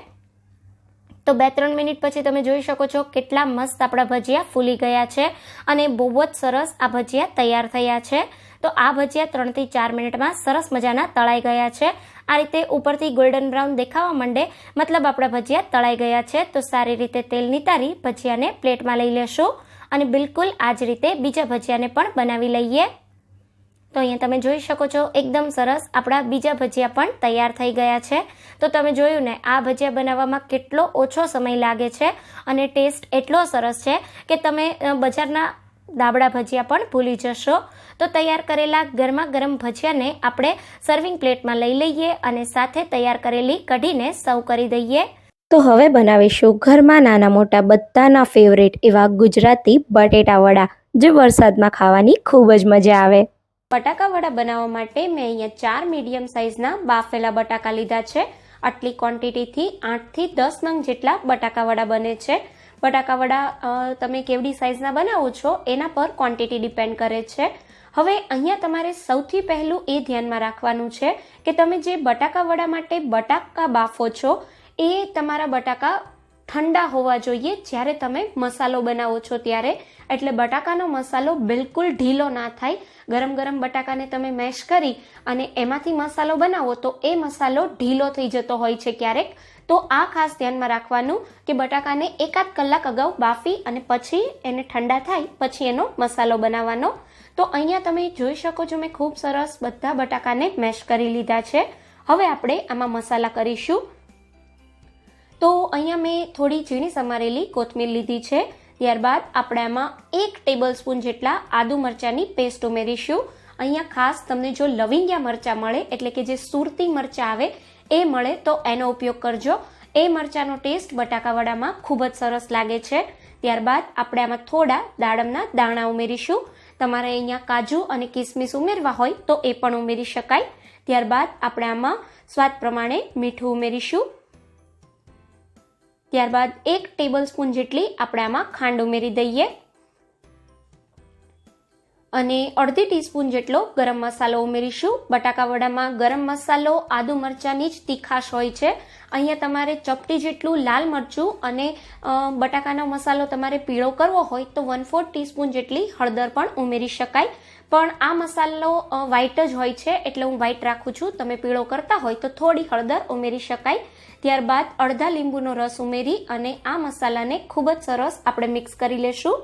તો 2-3 મિનિટ પછી તમે જોઈ શકો છો કેટલા મસ્ત આપણા ભજીયા ફૂલી ગયા છે અને બહુ જ સરસ આ ભજીયા તૈયાર થયા છે. તો આ ભજીયા 3 થી 4 મિનિટમાં સરસ મજાના તળાઈ ગયા છે. આ રીતે ઉપરથી ગોલ્ડન બ્રાઉન દેખાવા માંડે મતલબ આપણા ભજીયા તળાઈ ગયા છે. તો સારી રીતે તેલ નિતારી ભજીયાને પ્લેટમાં લઈ લેશું અને બિલકુલ આ જ રીતે બીજા ભજીયાને પણ બનાવી લઈએ. તો અહીંયા તમે જોઈ શકો છો એકદમ સરસ આપણા બીજા ભજીયા પણ તૈયાર થઈ ગયા છે. તો તમે જોયું ને આ ભજીયા બનાવવામાં કેટલો ઓછો સમય લાગે છે અને ટેસ્ટ એટલો સરસ છે કે તમે બજારના દાબડા ભજીયા પણ ભૂલી જશો. તો તૈયાર કરેલા ગરમા ગરમ ભજીયાને આપણે સર્વિંગ પ્લેટમાં લઈ લઈએ અને સાથે તૈયાર કરેલી કઢીને સર્વ કરી દઈએ. તો હવે બનાવીશું ઘરમાં નાના મોટા બધાના ફેવરેટ એવા ગુજરાતી બટેટા વડા, જે વરસાદમાં ખાવાની ખૂબ જ મજા આવે. બટાકા વડા બનાવવા માટે મેં અહીંયા 4 મીડિયમ સાઇઝના બાફેલા બટાકા લીધા છે. આટલી ક્વોન્ટિટીથી 8 થી 10 નંગ જેટલા બટાકા વડા બને છે. બટાકા વડા તમે કેવડી સાઇઝના બનાવો છો એના પર ક્વોન્ટિટી ડિપેન્ડ કરે છે. હવે અહીંયા તમારે સૌથી પહેલું એ ધ્યાનમાં રાખવાનું છે કે તમે જે બટાકા વડા માટે બટાકા બાફો છો એ તમારા બટાકા ઠંડા હોવા જોઈએ જ્યારે તમે મસાલો બનાવો છો ત્યારે. એટલે બટાકાનો મસાલો બિલકુલ ઢીલો ના થાય. ગરમ ગરમ બટાકાને તમે મેશ કરી અને એમાંથી મસાલો બનાવો તો એ મસાલો ઢીલો થઈ જતો હોય છે ક્યારેક. તો આ ખાસ ધ્યાનમાં રાખવાનું કે બટાકાને 1-8 કલાક અગાઉ બાફી અને પછી એને ઠંડા થાય પછી એનો મસાલો બનાવવાનો. તો અહીંયા તમે જોઈ શકો છો મેં ખૂબ સરસ બધા બટાકાને મેશ કરી લીધા છે. હવે આપણે આમાં મસાલા કરીશું. તો અહીંયા મેં થોડી ઝીણી સમારેલી કોથમીર લીધી છે. ત્યારબાદ આપણે આમાં 1 ટેબલ સ્પૂન જેટલા આદુ મરચાંની પેસ્ટ ઉમેરીશું. અહીંયા ખાસ તમને જો લવિંગિયા મરચાં મળે એટલે કે જે સુરતી મરચાં આવે એ મળે તો એનો ઉપયોગ કરજો. એ મરચાંનો ટેસ્ટ બટાકા વડામાં ખૂબ જ સરસ લાગે છે. ત્યારબાદ આપણે આમાં થોડા દાડમના દાણા ઉમેરીશું. તમારે અહીંયા કાજુ અને કિસમિસ ઉમેરવા હોય તો એ પણ ઉમેરી શકાય. ત્યારબાદ આપણે આમાં સ્વાદ પ્રમાણે મીઠું ઉમેરીશું. ત્યારબાદ 1 ટેબલ સ્પૂન જેટલી આપણે આમાં ખાંડ ઉમેરી દઈએ અને અડધી ટીસ્પૂન જેટલો ગરમ મસાલો ઉમેરીશું. બટાકા વડામાં ગરમ મસાલો આદુ મરચાંની જ તીખાશ હોય છે. અહીંયા તમારે ચપટી જેટલું લાલ મરચું અને બટાકાનો મસાલો તમારે પીળો કરવો હોય તો 1/4 ટીસ્પૂન જેટલી હળદર પણ ઉમેરી શકાય. પણ આ મસાલો વ્હાઈટ જ હોય છે એટલે હું વ્હાઈટ રાખું છું. તમે પીળો કરતા હોય તો થોડી હળદર ઉમેરી શકાય. ત્યારબાદ અડધા લીંબુનો રસ ઉમેરી અને આ મસાલાને ખૂબ જ સરસ આપણે મિક્સ કરી લેશું.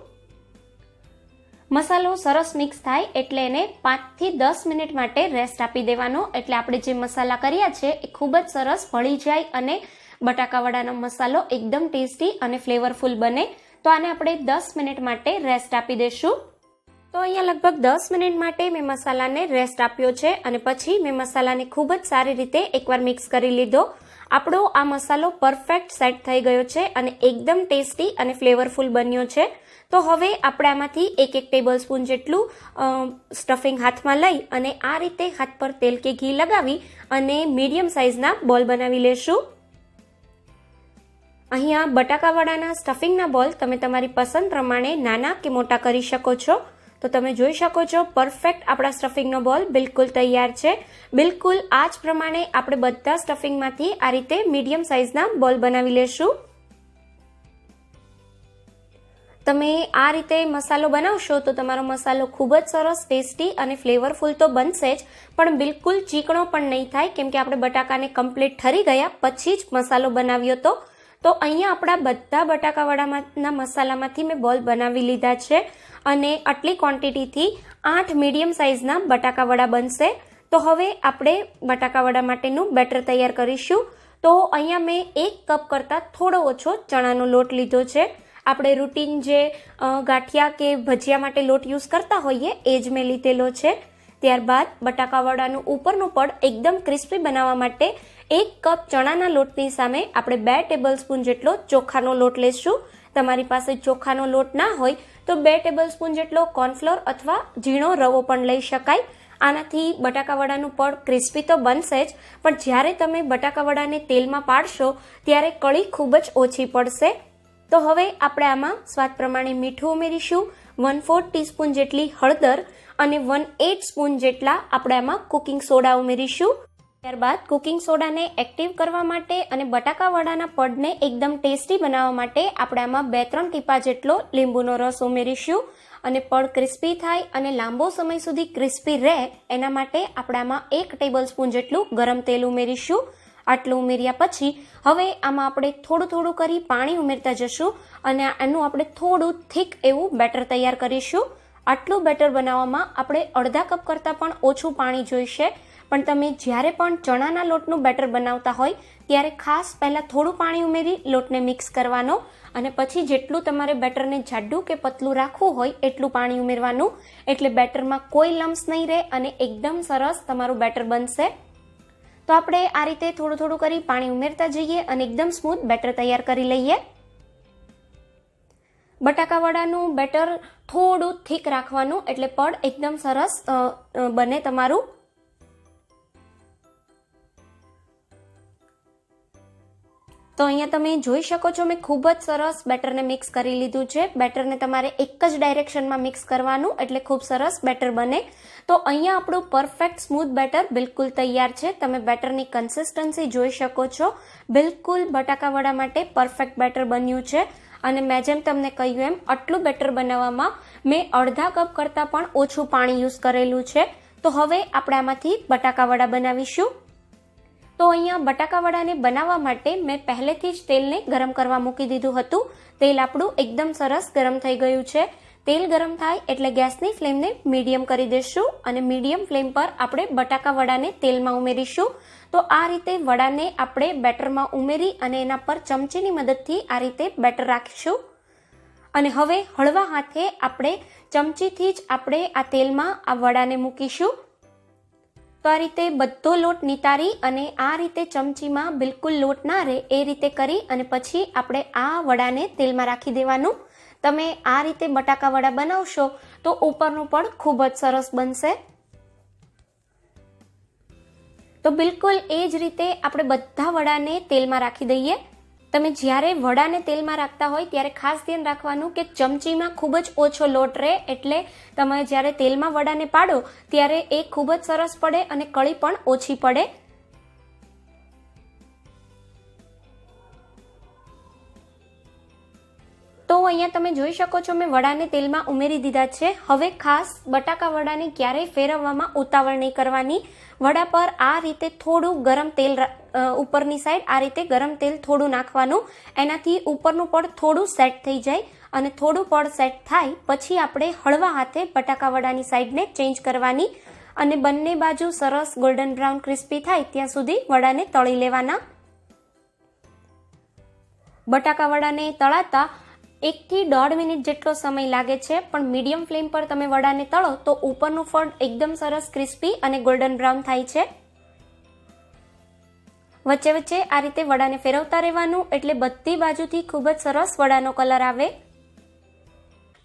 મસાલો સરસ મિક્સ થાય એટલે એને 5 થી 10 મિનિટ માટે રેસ્ટ આપી દેવાનો. એટલે આપણે જે મસાલા કર્યા છે એ ખૂબ જ સરસ ભળી જાય અને બટાકા વડાનો મસાલો એકદમ ટેસ્ટી અને ફ્લેવરફુલ બને. તો આને આપણે 10 મિનિટ માટે રેસ્ટ આપી દઈશું. તો અહીંયા લગભગ 10 મિનિટ માટે મેં મસાલાને રેસ્ટ આપ્યો છે અને પછી મેં મસાલાને ખૂબ જ સારી રીતે એકવાર મિક્સ કરી લીધો. આપણો આ મસાલો પરફેક્ટ સેટ થઈ ગયો છે અને એકદમ ટેસ્ટી અને ફ્લેવરફુલ બન્યો છે. તો હવે આપણે આમાંથી એક ટેબલ સ્પૂન જેટલું સ્ટફિંગ હાથમાં લઈ અને આ રીતે હાથ પર તેલ કે ઘી લગાવી અને મીડિયમ સાઇઝના બોલ બનાવી લેશું. અહીંયા બટાકાવાળાના સ્ટફિંગના બોલ તમે તમારી પસંદ પ્રમાણે નાના કે મોટા કરી શકો છો. તો તમે જોઈ શકો છો પરફેક્ટ આપણા સ્ટફિંગનો બોલ બિલકુલ તૈયાર છે. બિલકુલ આ જ પ્રમાણે આપણે બધા સ્ટફિંગમાંથી આ રીતે મીડિયમ સાઇઝના બોલ બનાવી લેશું. તમે આ રીતે મસાલો બનાવશો તો તમારો મસાલો ખૂબ જ સરસ ટેસ્ટી અને ફ્લેવરફુલ તો બનશે જ, પણ બિલકુલ ચીકણો પણ નહીં થાય, કેમ કે આપણે બટાકાને કમ્પ્લીટ ઠરી ગયા પછી જ મસાલો બનાવ્યો હતો. તો અહીંયા આપણા બધા બટાકાવાળાના મસાલામાંથી મેં બોલ બનાવી લીધા છે અને આટલી ક્વોન્ટિટીથી 8 મીડિયમ સાઇઝના બટાકાવડા બનશે. તો હવે આપણે બટાકાવડા માટેનું બેટર તૈયાર કરીશું. તો અહીંયા મેં 1 કપ કરતાં થોડો ઓછો ચણાનો લોટ લીધો છે. આપણે રૂટીન જે ગાંઠિયા કે ભજીયા માટે લોટ યુઝ કરતા હોઈએ એ જ મેં લીધેલો છે. ત્યારબાદ બટાકાવડાનું ઉપરનું પડ એકદમ ક્રિસ્પી બનાવવા માટે 1 કપ ચણાના લોટની સામે આપણે 2 ટેબલ સ્પૂન જેટલો ચોખાનો લોટ લેશું. તમારી પાસે ચોખાનો લોટ ના હોય તો 2 ટેબલ સ્પૂન જેટલો કોર્નફ્લોર અથવા ઝીણો રવો પણ લઈ શકાય. આનાથી બટાકાવડાનું પડ ક્રિસ્પી તો બનશે જ, પણ જ્યારે તમે બટાકાવડાને તેલમાં પાડશો ત્યારે કળી ખૂબ જ ઓછી પડશે. તો હવે આપણે આમાં સ્વાદ પ્રમાણે મીઠું ઉમેરીશું, 1/4 ટીસ્પૂન જેટલી હળદર અને 1/8 સ્પૂન જેટલા આપણે આમાં કુકિંગ સોડા ઉમેરીશું. ત્યારબાદ કુકિંગ સોડાને એક્ટિવ કરવા માટે અને બટાકાવડાના પડને એકદમ ટેસ્ટી બનાવવા માટે આપણે આમાં 2-3 ટીપા જેટલો લીંબુનો રસ ઉમેરીશું અને પડ ક્રિસ્પી થાય અને લાંબો સમય સુધી ક્રિસ્પી રહે એના માટે આપણે આમાં 1 ટેબલ સ્પૂન જેટલું ગરમ તેલ ઉમેરીશું. આટલું ઉમેર્યા પછી હવે આમાં આપણે થોડું થોડું કરી પાણી ઉમેરતા જશું અને આનું આપણે થોડું થીક એવું બેટર તૈયાર કરીશું. આટલું બેટર બનાવવામાં આપણે અડધા કપ કરતાં પણ ઓછું પાણી જોઈશે, પણ તમે જ્યારે પણ ચણાના લોટનું બેટર બનાવતા હોય ત્યારે ખાસ પહેલાં થોડું પાણી ઉમેરી લોટને મિક્સ કરવાનો અને પછી જેટલું તમારે બેટરને જાડું કે પતલું રાખવું હોય એટલું પાણી ઉમેરવાનું, એટલે બેટરમાં કોઈ લમ્સ નહીં રહે અને એકદમ સરસ તમારું બેટર બનશે. તો આપણે આ રીતે થોડું થોડું કરી પાણી ઉમેરતા જઈએ અને એકદમ સ્મૂથ બેટર તૈયાર કરી લઈએ. બટાકાવડાનું બેટર થોડું થીક રાખવાનું એટલે પડ એકદમ સરસ બને તમારું. તો અહીંયા તમે જોઈ શકો છો મેં ખૂબ જ સરસ બેટરને મિક્સ કરી લીધું છે. બેટરને તમારે એક જ ડાયરેક્શનમાં મિક્સ કરવાનું એટલે ખૂબ સરસ બેટર બને. તો અહીંયા આપણું પરફેક્ટ સ્મૂથ બેટર બિલકુલ તૈયાર છે. તમે બેટરની કન્સિસ્ટન્સી જોઈ શકો છો. બિલકુલ બટાકાવડા માટે પરફેક્ટ બેટર બન્યું છે અને મેં જેમ તમને કહ્યું એમ આટલું બેટર બનાવવામાં મેં અડધા કપ કરતાં પણ ઓછું પાણી યુઝ કરેલું છે. તો હવે આપણે આમાંથી બટાકાવડા બનાવીશું. તો અહીંયા બટાકાવડાને બનાવવા માટે મેં પહેલેથી જ તેલને ગરમ કરવા મૂકી દીધું હતું. તેલ આપણું એકદમ સરસ ગરમ થઈ ગયું છે. તેલ ગરમ થાય એટલે ગેસની ફ્લેમને મીડિયમ કરી દઈશું અને મીડિયમ ફ્લેમ પર આપણે બટાકાવડાને તેલમાં ઉમેરીશું. તો આ રીતે વડાને આપણે બેટરમાં ઉમેરી અને એના પર ચમચીની મદદથી આ રીતે બેટર રાખીશું અને હવે હળવા હાથે આપણે ચમચીથી જ આપણે આ તેલમાં આ વડાને મૂકીશું. તો આ રીતે બધો લોટ નિતારી અને આ રીતે ચમચીમાં બિલકુલ લોટ ના રહે એ રીતે કરી અને પછી આપણે આ વડાને તેલમાં રાખી દેવાનું. તમે આ રીતે બટાકા વડા બનાવશો તો ઉપરનું પણ ખૂબ જ સરસ બનશે. તો બિલકુલ એ જ રીતે આપણે બધા વડાને તેલમાં રાખી દઈએ. તમે જ્યારે વડાને તેલમાં રાખતા હોય ત્યારે ખાસ ધ્યાન રાખવાનું કે ચમચીમાં ખૂબ જ ઓછો લોટ રહે, એટલે તમે જ્યારે તેલમાં વડાને પાડો ત્યારે એ ખૂબ જ સરસ પડે અને કળી પણ ઓછી પડે. તો અહીંયા તમે જોઈ શકો છો મેં વડાને તેલમાં ઉમેરી દીધા છે. હવે ખાસ બટાકા વડાને ક્યારેય ફેરવવામાં ઉતાવળ નહીં કરવાની. વડા પર આ રીતે થોડું ગરમ તેલ ઉપરની સાઈડ આ રીતે ગરમ તેલ થોડું નાખવાનું. એનાથી ઉપરનું પડ થોડું સેટ થઈ જાય અને થોડું પડ સેટ થાય પછી આપણે હળવા હાથે બટાકા વડાની સાઈડને ચેન્જ કરવાની અને બંને બાજુ સરસ ગોલ્ડન બ્રાઉન ક્રિસ્પી થાય ત્યાં સુધી વડાને તળી લેવાના. બટાકા વડાને તળાતા 1 થી 1.5 મિનિટ જેટલો સમય લાગે છે, પણ મીડિયમ ફ્લેમ પર તમે વડાને તળો તો ઉપરનું ફળ એકદમ સરસ ક્રિસ્પી અને ગોલ્ડન બ્રાઉન થાય છે. વચ્ચે વચ્ચે આ રીતે વડાને ફેરવતા રહેવાનું, એટલે બધી બાજુથી ખૂબ જ સરસ વડાનો કલર આવે.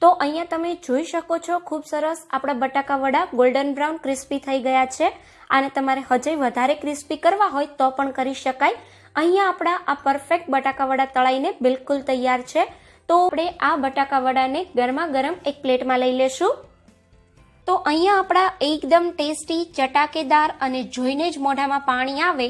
તો અહીંયા તમે જોઈ શકો છો, ખૂબ સરસ આપણા બટાકા વડા ગોલ્ડન બ્રાઉન ક્રિસ્પી થઈ ગયા છે. આને તમારે હજે વધારે ક્રિસ્પી કરવા હોય તો પણ કરી શકાય. અહીંયા આપણા આ પરફેક્ટ બટાકા વડા તળાઈને બિલકુલ તૈયાર છે. તો આપણે આ બટાકા વડાને ગરમા ગરમ એક પ્લેટમાં લઈ લેશું. તો અહીંયા આપણા એકદમ ટેસ્ટી, ચટાકેદાર અને જોઈને જ મોઢામાં પાણી આવે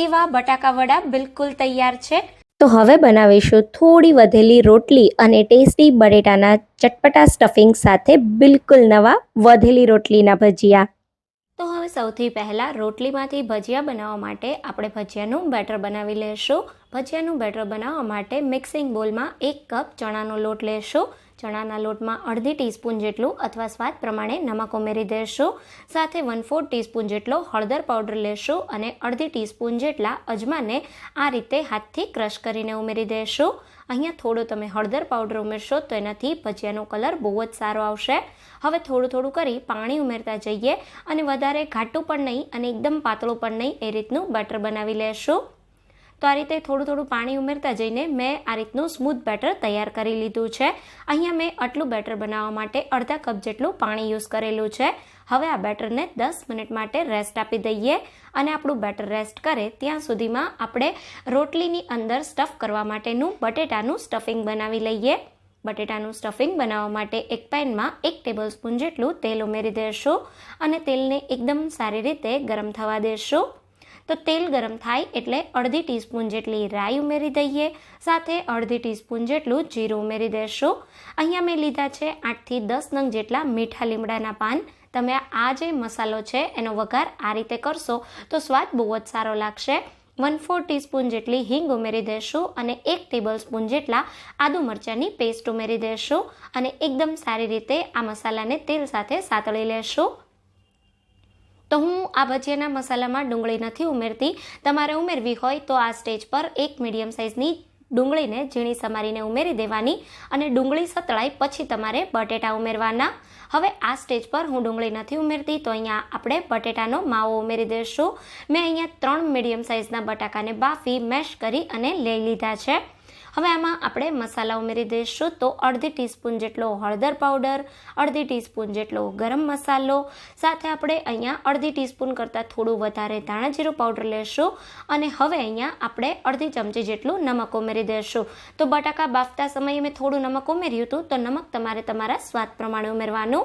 એવા બટાકા વડા બિલકુલ તૈયાર છે. તો હવે બનાવીશું થોડી વધેલી રોટલી અને ટેસ્ટી બટેટાના ચટપટા સ્ટફિંગ સાથે બિલકુલ નવા વધેલી રોટલીના ભજીયા. તો હવે સૌથી પહેલાં રોટલીમાંથી ભજીયા બનાવવા માટે આપણે ભજીયાનું બેટર બનાવી લેશું. ભજીયાનું બેટર બનાવવા માટે મિક્સિંગ બોલમાં 1 કપ ચણાનો લોટ લેશું. ચણાના લોટમાં 1/2 ટીસ્પૂન જેટલું અથવા સ્વાદ પ્રમાણે નમક ઉમેરી દઈશું. સાથે 1/4 ટીસ્પૂન જેટલો હળદર પાવડર લેશું અને 1/2 ટીસ્પૂન જેટલા અજમાને આ રીતે હાથથી ક્રશ કરીને ઉમેરી દઈશું. અહીંયા થોડો તમે હળદર પાવડર ઉમેરશો તો એનાથી ભજીયાનો કલર બહુ જ સારો આવશે. હવે થોડું થોડું કરી પાણી ઉમેરતા જઈએ અને વધારે ઘાટું પણ નહીં અને એકદમ પાતળું પણ નહીં એ રીતનું બેટર બનાવી લેશું. તો આ રીતે થોડું થોડું પાણી ઉમેરતા જઈને મેં આ રીતનું સ્મૂથ બેટર તૈયાર કરી લીધું છે. અહીંયા મેં આટલું બેટર બનાવવા માટે અડધા કપ જેટલું પાણી યુઝ કરેલું છે. હવે આ બેટરને 10 મિનિટ માટે રેસ્ટ આપી દઈએ અને આપણું બેટર રેસ્ટ કરે ત્યાં સુધીમાં આપણે રોટલીની અંદર સ્ટફ કરવા માટેનું બટેટાનું સ્ટફિંગ બનાવી લઈએ. બટેટાનું સ્ટફિંગ બનાવવા માટે એક પેનમાં 1 ટેબલસ્પૂન જેટલું તેલ ઉમેરી દઈશું અને તેલને એકદમ સારી રીતે ગરમ થવા દેશું. તો તેલ ગરમ થાય એટલે 1/2 ટીસ્પૂન જેટલી રાઈ ઉમેરી દઈએ. સાથે 1/2 ટીસ્પૂન જેટલું જીરું ઉમેરી દઈશું. અહીંયા મેં લીધા છે 8 થી 10 નંગ જેટલા મીઠા લીમડાના પાન. તમે આ જે મસાલો છે એનો વઘાર આ રીતે કરશો તો સ્વાદ બહુ જ સારો લાગશે. 1/4 ટીસ્પૂન જેટલી હિંગ ઉમેરી દઈશું અને 1 ટેબલસ્પૂન જેટલા આદુ મરચાંની પેસ્ટ ઉમેરી દઈશું અને એકદમ સારી રીતે આ મસાલાને તેલ સાથે સાતળી લેશું. તો હું આ ભજીયાના મસાલામાં ડુંગળી નથી ઉમેરતી. તમારે ઉમેરવી હોય તો આ સ્ટેજ પર એક મીડિયમ સાઇઝની ડુંગળીને ઝીણી સમારીને ઉમેરી દેવાની અને ડુંગળી સતળાય પછી તમારે બટેટા ઉમેરવાના. હવે આ સ્ટેજ પર હું ડુંગળી નથી ઉમેરતી તો અહીંયા આપણે બટેટાનો માવો ઉમેરી દઈશું. મેં અહીંયા 3 મીડિયમ સાઇઝના બટાકાને બાફી મેશ કરી અને લઈ લીધા છે. હવે આમાં આપણે મસાલા ઉમેરી દઈશું. તો 1/2 ટીસ્પૂન જેટલો હળદર પાવડર, 1/2 ટીસ્પૂન જેટલો ગરમ મસાલો, સાથે આપણે અહીંયા 1/2 ટીસ્પૂન કરતાં થોડું વધારે ધાણા જીરું પાવડર લેશું અને હવે અહીંયા આપણે 1/2 ચમચી જેટલું નમક ઉમેરી દઈશું. તો બટાકા બાફતા સમયે મેં થોડું નમક ઉમેર્યું હતું, તો નમક તમારે તમારા સ્વાદ પ્રમાણે ઉમેરવાનું.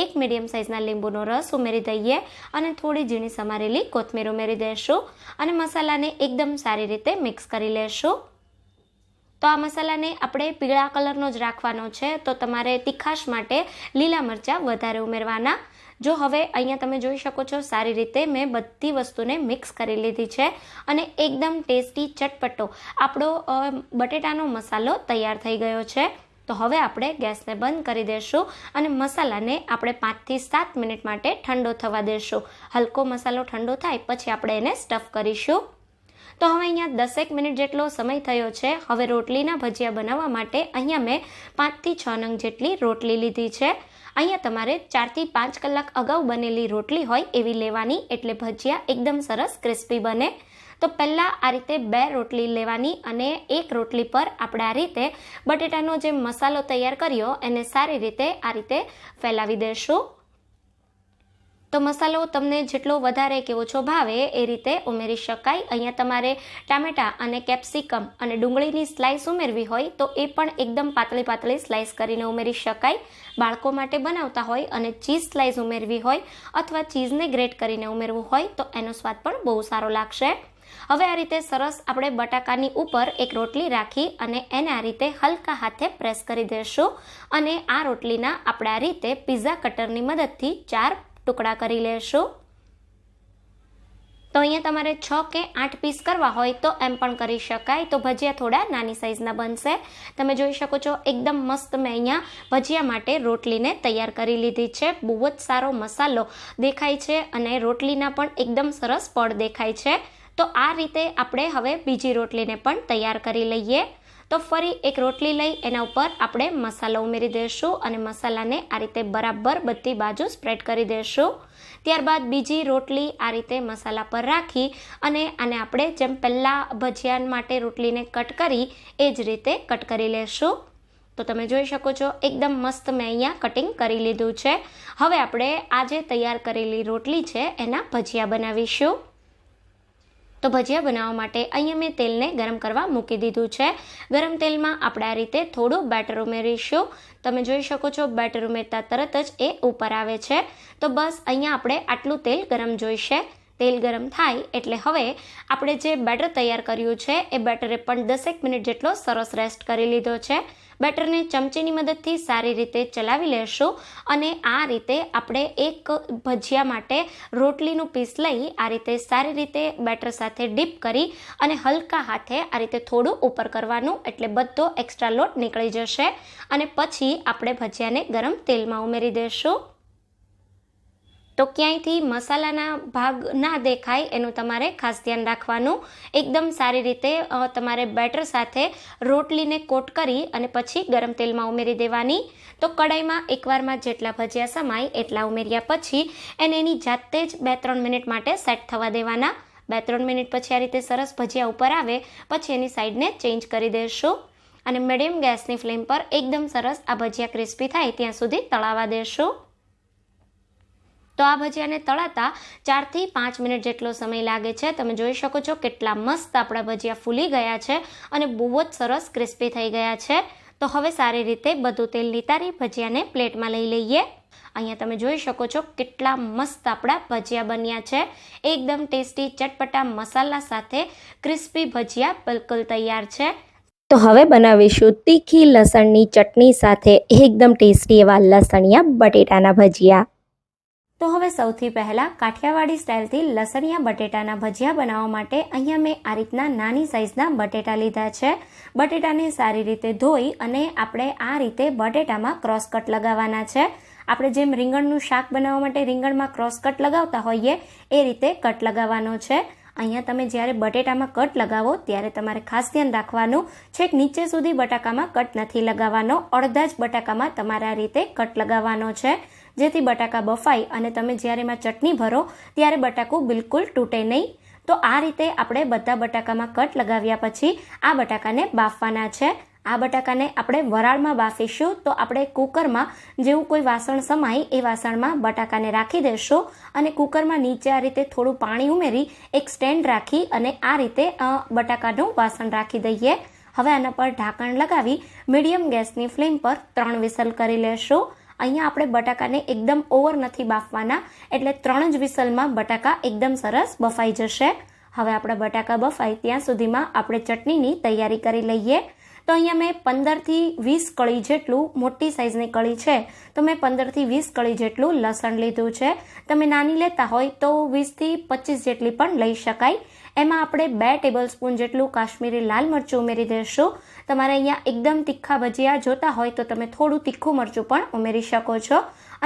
1 મીડિયમ સાઇઝના લીંબુનો રસ ઉમેરી દઈએ અને થોડી ઝીણી સમારેલી કોથમીર ઉમેરી દઈશું અને મસાલાને એકદમ સારી રીતે મિક્સ કરી લેશું. તો આ મસાલાને આપણે પીળા કલરનો જ રાખવાનો છે, તો તમારે તીખાશ માટે લીલા મરચાં વધારે ઉમેરવાના. જો હવે અહીંયા તમે જોઈ શકો છો સારી રીતે મેં બધી વસ્તુને મિક્સ કરી લીધી છે અને એકદમ ટેસ્ટી ચટપટો આપણો બટેટાનો મસાલો તૈયાર થઈ ગયો છે. તો હવે આપણે ગેસને બંધ કરી દઈશું અને મસાલાને આપણે 5 થી 7 મિનિટ માટે ઠંડો થવા દઈશું. હલકો મસાલો ઠંડો થાય પછી આપણે એને સ્ટફ કરીશું. તો હવે અહીંયા 10 મિનિટ જેટલો સમય થયો છે. હવે રોટલીના ભજીયા બનાવવા માટે અહીંયા મેં 5 થી 6 નંગ જેટલી રોટલી લીધી છે. અહીંયા તમારે 4 થી 5 કલાક અગાઉ બનેલી રોટલી હોય એવી લેવાની, એટલે ભજીયા એકદમ સરસ ક્રિસ્પી બને. તો પહેલાં આ રીતે 2 રોટલી લેવાની અને એક રોટલી પર આપણે આ રીતે બટેટાનો જે મસાલો તૈયાર કર્યો એને સારી રીતે આ રીતે ફેલાવી દઈશું. તો મસાલો તમને જેટલો વધારે કે ઓછો ભાવે એ રીતે ઉમેરી શકાય. અહીંયા તમારે ટામેટાં અને કેપ્સિકમ અને ડુંગળીની સ્લાઇસ ઉમેરવી હોય તો એ પણ એકદમ પાતળી પાતળી સ્લાઇસ કરીને ઉમેરી શકાય. બાળકો માટે બનાવતા હોય અને ચીઝ સ્લાઇસ ઉમેરવી હોય અથવા ચીઝને ગ્રેટ કરીને ઉમેરવું હોય તો એનો સ્વાદ પણ બહુ સારો લાગશે. હવે આ રીતે સરસ આપણે બટાકાની ઉપર એક રોટલી રાખી અને એને આ રીતે હલકા હાથે પ્રેસ કરી દઈશું અને આ રોટલીના આપણે આ રીતે પિઝા કટરની મદદથી 4 ટુકડા કરી લેશું. તો અહીંયા તમારે 6 કે 8 પીસ કરવા હોય તો એમ પણ કરી શકાય. તો ભજીયા થોડા નાની સાઈઝના બનશે. તમે જોઈ શકો છો એકદમ મસ્ત મેં અહીંયા ભજીયા માટે રોટલીને તૈયાર કરી લીધી છે. બહુ જ સારો મસાલો દેખાય છે અને રોટલીના પણ એકદમ સરસ પડ દેખાય છે. તો આ રીતે આપણે હવે બીજી રોટલીને પણ તૈયાર કરી લઈએ. તો તો ફરી એક રોટલી લઈ એના ઉપર આપણે મસાલો ઉમેરી દઈશું અને મસાલાને આ રીતે બરાબર બધી બાજુ સ્પ્રેડ કરી દઈશું. ત્યારબાદ બીજી રોટલી આ રીતે મસાલા પર રાખી અને આને આપણે જેમ પહેલાં ભજીયા માટે રોટલીને કટ કરી એ જ રીતે કટ કરી લેશું. તો તમે જોઈ શકો છો એકદમ મસ્ત મેં અહીંયા કટિંગ કરી લીધું છે. હવે આપણે આ જે તૈયાર કરેલી રોટલી છે એના ભજીયા બનાવીશું. તો ભજીયા બનાવવા માટે અહીંયા મેં તેલને ગરમ કરવા મૂકી દીધું છે. ગરમ તેલમાં આપણે આ રીતે થોડું બેટર ઉમેરીશું. તમે જોઈ શકો છો બેટર ઉમેરતા તરત જ એ ઉપર આવે છે. તો બસ અહીંયા આપણે આટલું તેલ ગરમ જોઈશે. તેલ ગરમ થાય એટલે હવે આપણે જે બેટર તૈયાર કર્યું છે એ બેટરે પણ 10 મિનિટ જેટલો સરસ રેસ્ટ કરી લીધો છે. બેટરને ચમચીની મદદથી સારી રીતે ચલાવી લેશું અને આ રીતે આપણે એક ભજીયા માટે રોટલીનું પીસ લઈ આ રીતે સારી રીતે બેટર સાથે ડીપ કરી અને હલકા હાથે આ રીતે થોડું ઉપર કરવાનું એટલે બધો એક્સ્ટ્રા લોટ નીકળી જશે અને પછી આપણે ભજીયાને ગરમ તેલમાં ઉમેરી દઈશું. તો ક્યાંયથી મસાલાના ભાગ ના દેખાય એનું તમારે ખાસ ધ્યાન રાખવાનું. એકદમ સારી રીતે તમારે બેટર સાથે રોટલીને કોટ કરી અને પછી ગરમ તેલમાં ઉમેરી દેવાની. તો કડાઈમાં એકવારમાં જેટલા ભજીયા સમાય એટલા ઉમેર્યા પછી એને એની જાતે જ 2-3 મિનિટ માટે સેટ થવા દેવાના. 2-3 મિનિટ પછી આ રીતે સરસ ભજીયા ઉપર આવે પછી એની સાઈડને ચેન્જ કરી દેશું અને મીડિયમ ગેસની ફ્લેમ પર એકદમ સરસ આ ભજીયા ક્રિસ્પી થાય ત્યાં સુધી તળાવા દેશું. તો આ ભજીયાને તળાતા 4 થી 5 મિનિટ જેટલો સમય લાગે છે. તમે જોઈ શકો છો કેટલા મસ્ત આપણા ભજીયા ફૂલી ગયા છે અને બહુ જ સરસ ક્રિસ્પી થઈ ગયા છે. તો હવે સારી રીતે બધું તેલ નિતારી ભજીયાને પ્લેટમાં લઈ લઈએ. અહીંયા તમે જોઈ શકો છો કેટલા મસ્ત આપણા ભજીયા બન્યા છે. એકદમ ટેસ્ટી ચટપટા મસાલા સાથે ક્રિસ્પી ભજીયા બિલકુલ તૈયાર છે. તો હવે બનાવીશું તીખી લસણની ચટણી સાથે એકદમ ટેસ્ટી એવા લસણિયા બટેટાના ભજીયા. તો હવે સૌથી પહેલાં કાઠિયાવાડી સ્ટાઇલથી લસણિયા બટેટાના ભજીયા બનાવવા માટે અહીંયા મેં આ રીતના નાની સાઇઝના બટેટા લીધા છે. બટેટાને સારી રીતે ધોઈ અને આપણે આ રીતે બટેટામાં ક્રોસકટ લગાવવાના છે. આપણે જેમ રીંગણનું શાક બનાવવા માટે રીંગણમાં ક્રોસકટ લગાવતા હોઈએ એ રીતે કટ લગાવવાનો છે. અહીંયા તમે જ્યારે બટેટામાં કટ લગાવો ત્યારે તમારે ખાસ ધ્યાન રાખવાનું છેક નીચે સુધી બટાકામાં કટ નથી લગાવવાનો. અડધા જ બટાકામાં તમારે આ રીતે કટ લગાવવાનો છે જેથી બટાકા બફાય અને તમે જ્યારે એમાં ચટણી ભરો ત્યારે બટાકું બિલકુલ તૂટે નહીં. તો આ રીતે આપણે બધા બટાકામાં કટ લગાવ્યા પછી આ બટાકાને બાફવાના છે. આ બટાકાને આપણે વરાળમાં બાફીશું. તો આપણે કુકરમાં જેવું કોઈ વાસણ સમાય એ વાસણમાં બટાકાને રાખી દઈશું અને કુકરમાં નીચે આ રીતે થોડું પાણી ઉમેરી એક સ્ટેન્ડ રાખી અને આ રીતે બટાકાનું વાસણ રાખી દઈએ. હવે આના પર ઢાંકણ લગાવી મીડિયમ ગેસની ફ્લેમ પર 3 વિસલ કરી લેશું. અહીંયા આપણે બટાકાને એકદમ ઓવર નથી બાફવાના એટલે 3 જ વિસલમાં બટાકા એકદમ સરસ બફાઈ જશે. હવે આપણા બટાકા બફાય ત્યાં સુધીમાં આપણે ચટણીની તૈયારી કરી લઈએ. તો અહીંયા મેં 15 થી 20 કળી જેટલું મોટી સાઇઝની કળી છે તો મેં 15 થી 20 કળી જેટલું લસણ લીધું છે. તમે નાની લેતા હોય તો 20 થી 25 જેટલી પણ લઈ શકાય. એમાં આપણે 2 ટેબલસ્પૂન જેટલું કાશ્મીરી લાલ મરચું ઉમેરી દઈશું. તમારે અહીંયા એકદમ તીખા ભજીયા જોતા હોય તો તમે થોડું તીખું મરચું પણ ઉમેરી શકો છો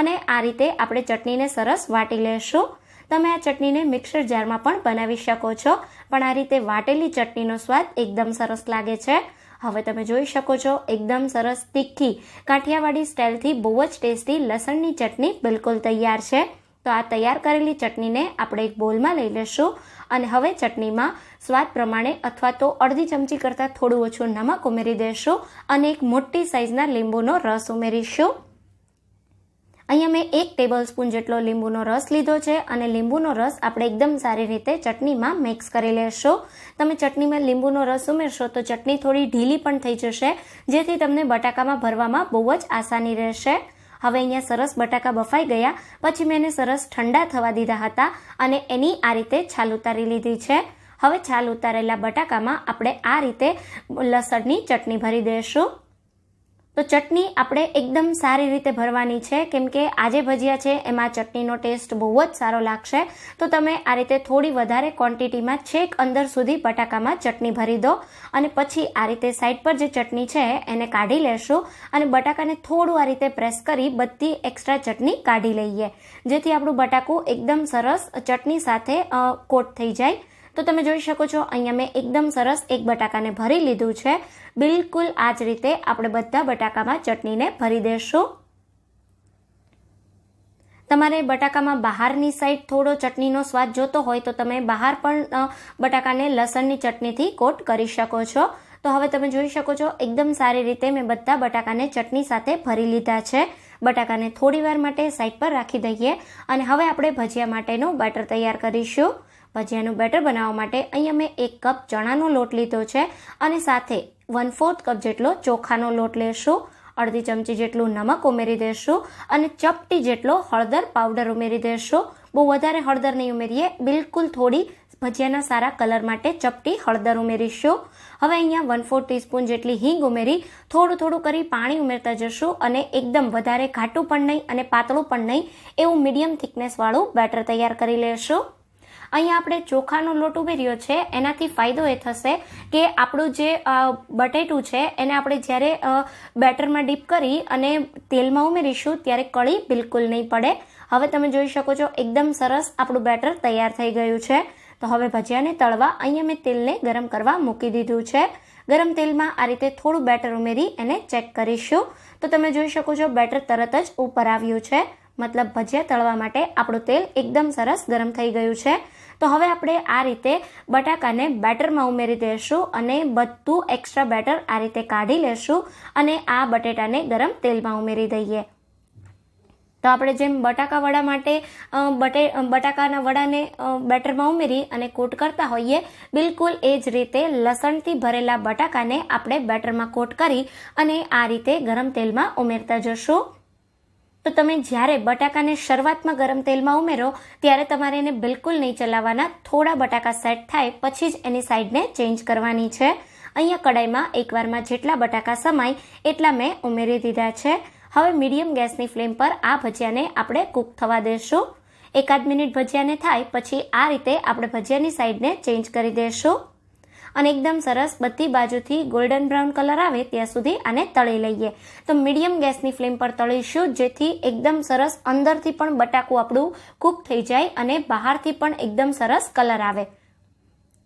અને આ રીતે આપણે ચટણીને સરસ વાટી લેશું. તમે આ ચટણીને મિક્સર જારમાં પણ બનાવી શકો છો પણ આ રીતે વાટેલી ચટણીનો સ્વાદ એકદમ સરસ લાગે છે. હવે તમે જોઈ શકો છો એકદમ સરસ તીખી કાઠિયાવાડી સ્ટાઇલથી બહુ જ ટેસ્ટી લસણની ચટણી બિલકુલ તૈયાર છે. તો આ તૈયાર કરેલી ચટણીને આપણે એક બોલમાં લઈ લેશું અને હવે ચટણીમાં સ્વાદ પ્રમાણે અથવા તો અડધી ચમચી કરતાં થોડું ઓછું નમક ઉમેરી દઈશું અને એક મોટી સાઇઝના લીંબુનો રસ ઉમેરીશું. અહીંયા મેં 1 ટેબલસ્પૂન જેટલો લીંબુનો રસ લીધો છે અને લીંબુનો રસ આપણે એકદમ સારી રીતે ચટણીમાં મિક્સ કરી લેશું. તમે ચટણીમાં લીંબુનો રસ ઉમેરશો તો ચટણી થોડી ઢીલી પણ થઈ જશે જેથી તમને બટાકામાં ભરવામાં બહુ જ આસાની રહેશે. હવે અહીંયા સરસ બટાકા બફાઈ ગયા પછી મેં એને સરસ ઠંડા થવા દીધા હતા અને એની આ રીતે છાલ ઉતારી લીધી છે. હવે છાલ ઉતારેલા બટાકામાં આપણે આ રીતે લસણની ચટણી ભરી દઈશું. તો ચટણી આપણે એકદમ સારી રીતે ભરવાની છે કેમ કે આજે ભજીયા છે એમાં ચટણીનો ટેસ્ટ બહુ જ સારો લાગશે. તો તમે આ રીતે થોડી વધારે ક્વોન્ટિટીમાં છેક અંદર સુધી બટાકામાં ચટણી ભરી દો અને પછી આ રીતે સાઈડ પર જે ચટણી છે એને કાઢી લેશું અને બટાકાને થોડું આ રીતે પ્રેસ કરી બધી એક્સ્ટ્રા ચટણી કાઢી લઈએ જેથી આપણું બટાકું એકદમ સરસ ચટણી સાથે કોટ થઈ જાય. તો તમે જોઈ શકો છો અહીંયા મેં એકદમ સરસ એક બટાકાને ભરી લીધું છે. બિલકુલ આ જ રીતે આપણે બધા બટાકામાં ચટણીને ભરી દેશું. તમારે બટાકામાં બહારની સાઈડ થોડો ચટણીનો સ્વાદ જોતો હોય તો તમે બહાર પણ બટાકાને લસણની ચટણીથી કોટ કરી શકો છો. તો હવે તમે જોઈ શકો છો એકદમ સારી રીતે મેં બધા બટાકાને ચટણી સાથે ભરી લીધા છે. બટાકાને થોડી વાર માટે સાઈડ પર રાખી દઈએ અને હવે આપણે ભજીયા માટેનું બેટર તૈયાર કરીશું. ભજીયાનું બેટર બનાવવા માટે અહીંયા મેં 1 કપ ચણાનો લોટ લીધો છે અને સાથે 1/4 કપ જેટલો ચોખાનો લોટ લેશું. અડધી ચમચી જેટલું નમક ઉમેરી દેશું અને ચપટી જેટલો હળદર પાવડર ઉમેરી દેશું. બહુ વધારે હળદર નહીં ઉમેરીએ, બિલકુલ થોડી ભજીયાના સારા કલર માટે ચપટી હળદર ઉમેરીશું. હવે અહીંયા 1/4 ટીસ્પૂન જેટલી હિંગ ઉમેરી થોડું કરી પાણી ઉમેરતા જશું અને એકદમ વધારે ઘાટું પણ નહીં અને પાતળું પણ નહીં એવું મીડિયમ થિકનેસવાળું બેટર તૈયાર કરી લેશું. અહીંયા આપણે ચોખાનો લોટ ઉમેર્યો છે, એનાથી ફાયદો એ થશે કે આપણું જે બટેટું છે એને આપણે જ્યારે બેટરમાં ડીપ કરી અને તેલમાં ઉમેરીશું ત્યારે કળી બિલકુલ નહીં પડે. હવે તમે જોઈ શકો છો એકદમ સરસ આપણું બેટર તૈયાર થઈ ગયું છે. તો હવે ભજીયાને તળવા અહીંયા મેં તેલને ગરમ કરવા મૂકી દીધું છે. ગરમ તેલમાં આ રીતે થોડું બેટર ઉમેરી એને ચેક કરીશું. તો તમે જોઈ શકો છો બેટર તરત જ ઉપર આવ્યું છે, મતલબ ભજીયા તળવા માટે આપણું તેલ એકદમ સરસ ગરમ થઈ ગયું છે. તો હવે આપણે આ રીતે બટાકાને બેટરમાં ઉમેરી દઈશું અને બધું એક્સ્ટ્રા બેટર આ રીતે કાઢી લેશું અને આ બટેટાને ગરમ તેલમાં ઉમેરી દઈએ. તો આપણે જેમ બટાકા વડા માટે બટાકાના વડાને બેટરમાં ઉમેરી અને કોટ કરતા હોઈએ, બિલકુલ એ જ રીતે લસણથી ભરેલા બટાકાને આપણે બેટરમાં કોટ કરી અને આ રીતે ગરમ તેલમાં ઉમેરતા જશું. તો તમે જ્યારે બટાકાને શરૂઆતમાં ગરમ તેલમાં ઉમેરો ત્યારે તમારે એને બિલકુલ નહીં ચલાવવાના. થોડા બટાકા સેટ થાય પછી જ એની સાઈડને ચેન્જ કરવાની છે. અહીંયા કડાઈમાં એકવારમાં જેટલા બટાકા સમાય એટલા મેં ઉમેરી દીધા છે. હવે મીડિયમ ગેસની ફ્લેમ પર આ ભજીયાને આપણે કૂક થવા દેશું. 1-8 મિનિટ ભજીયાને થાય પછી આ રીતે આપણે ભજીયાની સાઈડને ચેન્જ કરી દેશું અને એકદમ સરસ બધી બાજુથી ગોલ્ડન બ્રાઉન કલર આવે ત્યાં સુધી આને તળી લઈએ. તો મીડિયમ ગેસની ફ્લેમ પર તળીશું જેથી એકદમ સરસ અંદરથી પણ બટાકું આપણું કૂક થઈ જાય અને બહારથી પણ એકદમ સરસ કલર આવે.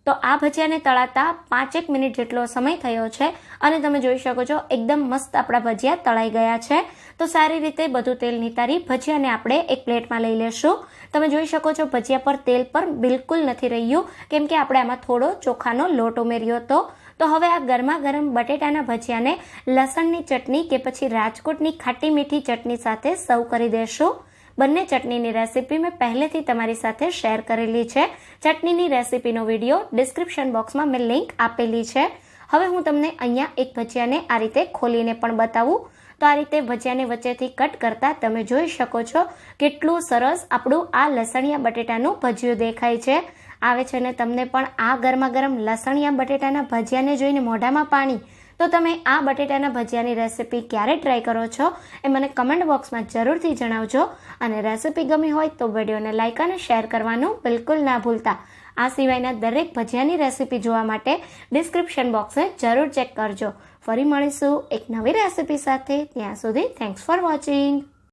તો આ ભજીયાને તળાતા 5-1 મિનિટ જેટલો સમય થયો છે અને તમે જોઈ શકો છો એકદમ મસ્ત આપણા ભજીયા તળાઈ ગયા છે. તો સારી રીતે બધું તેલ નિતારી ભજીયાને આપણે એક પ્લેટમાં લઈ લેશું. તમે જોઈ શકો છો ભજીયા પર તેલ પર બિલકુલ નથી રહ્યું કેમ કે આપણે આમાં થોડો ચોખાનો લોટ ઉમેર્યો હતો. તો હવે આ ગરમા ગરમ બટેટાના ભજીયાને લસણની ચટણી કે પછી રાજકોટની ખાટી મીઠી ચટણી સાથે સર્વ કરી દેશું. બંને ચટણીની રેસીપી મેં પહેલેથી તમારી સાથે શેર કરેલી છે. ચટણીની રેસીપીનો વિડીયો ડિસ્ક્રિપ્શન બોક્સમાં મેં લિંક આપેલી છે. હવે હું તમને અહીંયા એક ભજીયાને આ રીતે ખોલીને પણ બતાવું. તો આ રીતે ભજીયાને વચ્ચેથી કટ કરતા તમે જોઈ શકો છો કેટલું સરસ આપણું આ લસણિયા બટેટાનું ભજીયું દેખાય છે. આવે છે ને તમને પણ આ ગરમા ગરમ લસણિયા બટેટાના ભજીયાને જોઈને મોઢામાં પાણી. તો તમે આ બટેટાના ભજીયાની રેસીપી ક્યારે ટ્રાય કરો છો એ મને કમેન્ટ બોક્સમાં જરૂરથી જણાવજો અને રેસીપી ગમી હોય તો વિડીયોને લાઇક અને શેર કરવાનું બિલકુલ ના ભૂલતા. આ સિવાયના દરેક ભજીયાની રેસીપી જોવા માટે ડિસ્ક્રિપ્શન બોક્સને જરૂર ચેક કરજો. ફરી મળીશું એક નવી રેસીપી સાથે. ત્યાં સુધી થેન્ક્સ ફોર વોચિંગ.